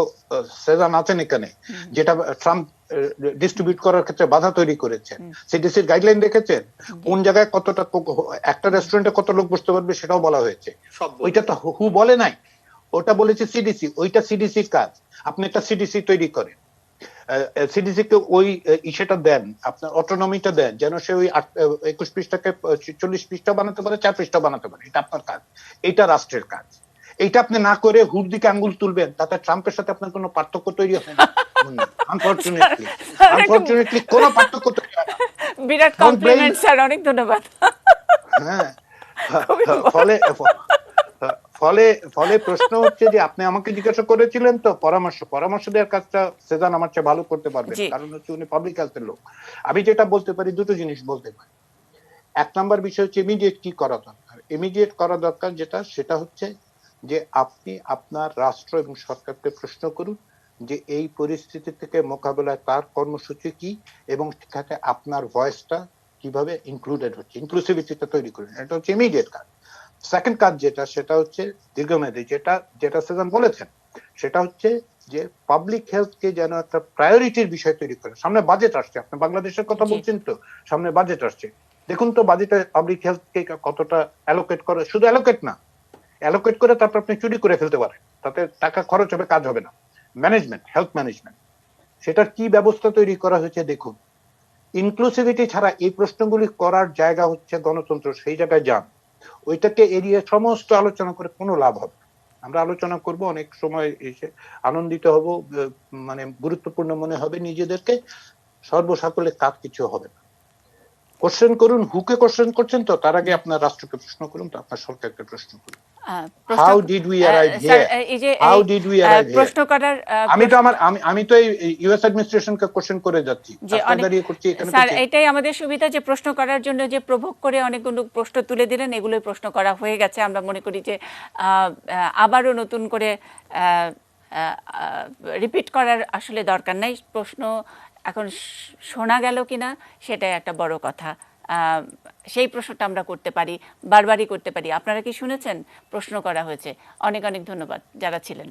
সেজান আছেন এখানে, যেটা ট্রাম্প ডিস্ট্রিবিউট করার ক্ষেত্রে বাধা তৈরি করেছেন। সিডিসির গাইডলাইন দেখেছেন? কোন জায়গায় কতটা, একটা রেস্টুরেন্টে কত লোক বসতে পারবে সেটাও বলা হয়েছে। ওইটা তো হু বলে নাই, ওটা বলেছে সিডিসি। ওইটা সিডিসির কাজ। আপনি একটা সিডিসি তৈরি করেন, সিডিসি কে ওই ইসেটা দেন, আপনার অটোনমিটা দেন, যেন সে ওই 21 পৃষ্ঠাকে 40 পৃষ্ঠা বানাতে পারে, 4 পৃষ্ঠা বানাতে পারে। এটা আপনার কাজ, এটা রাষ্ট্রের কাজ। এইটা আপনি না করে হুর দিকে আঙ্গুল তুলবেন, তাতে ট্রাম্পের সাথে আপনার কোনো পার্থক্য তৈরি হয় না। আনফরচুনেটলি কোনো পার্থক্য তৈরি হয় না। বিরাট কমপ্লিমেন্ট স্যার, অনেক ধন্যবাদ। হ্যাঁ, ফলে প্রশ্ন হচ্ছে যে আপনি আমাকে জিজ্ঞাসা করেছিলেন তো পরামর্শ দেওয়ার কাজটা সেজান আমার চেয়ে ভালো করতে পারবেন, কারণ হচ্ছে উনি পাবলিক হেলথের লোক। আমি যেটা বলতে পারি, দুটো জিনিস বলতে পারি। 1 নম্বর বিষয় হচ্ছে ইমিডিয়েট কি করা দরকার। ইমিডিয়েট করা দরকার সেটা হচ্ছে যে আপনি আপনার রাষ্ট্র এবং সরকারকে প্রশ্ন করুন যে এই পরিস্থিতি থেকে মোকাবেলায় তার কর্মসূচি কি, এবং সেখানে আপনার ভয়েসটা কিভাবে ইনক্লুডেড হচ্ছে, ইনক্লুসিভিটিটা তৈরি করুন। এটা হচ্ছে ইমিডিয়েট কাজ। সেকেন্ড কাজ সেটা হচ্ছে দীর্ঘমেয়াদী, যেটা সেজান বলেছেন, সেটা হচ্ছে যে পাবলিক হেলথকে যেন একটা প্রায়োরিটির বিষয় তৈরি করে। সামনে বাজেট আসছে, আপনি বাংলাদেশের কথা বলছেন তো, সামনে বাজেট আসছে। দেখুন তো বাজেটে পাবলিক হেলথকে কতটা অ্যালোকেট করে, শুধু অ্যালোকেট না, অ্যালোকেট করে তারপর আপনি চুরি করে ফেলতে পারেন, তাতে টাকা খরচ হবে, কাজ হবে না। ম্যানেজমেন্ট, হেলথ ম্যানেজমেন্ট, সেটার কি ব্যবস্থা তৈরি করা হয়েছে দেখুন। ইনক্লুসিভিটি ছাড়া এই প্রশ্নগুলি করার জায়গা হচ্ছে গণতন্ত্র, সেই জায়গায় যান, ওইটাকে এড়িয়ে সমস্ত আলোচনা করে কোনো লাভ হবে না। আমরা আলোচনা করব, অনেক সময় এসে আনন্দিত হব, মানে গুরুত্বপূর্ণ মনে হবে নিজেদেরকে, সর্বসাকলে কাজ কিছু হবে না। কোশ্চেন করুন, হুকে কোশ্চেন করছেন তো, তার আগে আপনার রাষ্ট্রকে প্রশ্ন করুন, তো আপনার সরকারকে প্রশ্ন করুন। How did we arrive here? How did we arrive here? প্রশ্ন করার আমি তো এই ইউএস অ্যাডমিনিস্ট্রেশনকে কোশ্চেন করে যাচ্ছি, দাঁড়িয়ে করছি এখানে। স্যার, এটাই আমাদের সুবিধা যে প্রশ্ন করার জন্য যে প্রভোগ করে অনেকগুলো প্রশ্ন তুলে দিলেন, এগুলোই প্রশ্ন করা হয়ে গেছে। আমরা মনে করি যে আবারও নতুন করে রিপিট করার আসলে দরকার নাই। প্রশ্ন এখন শোনা গেল কিনা সেটাই একটা বড় কথা। সেই প্রশ্নটা আমরা করতে পারি, বারবারই করতে পারি। আপনারা কি শুনেছেন? প্রশ্ন করা হয়েছে। অনেক অনেক ধন্যবাদ যারা ছিলেন।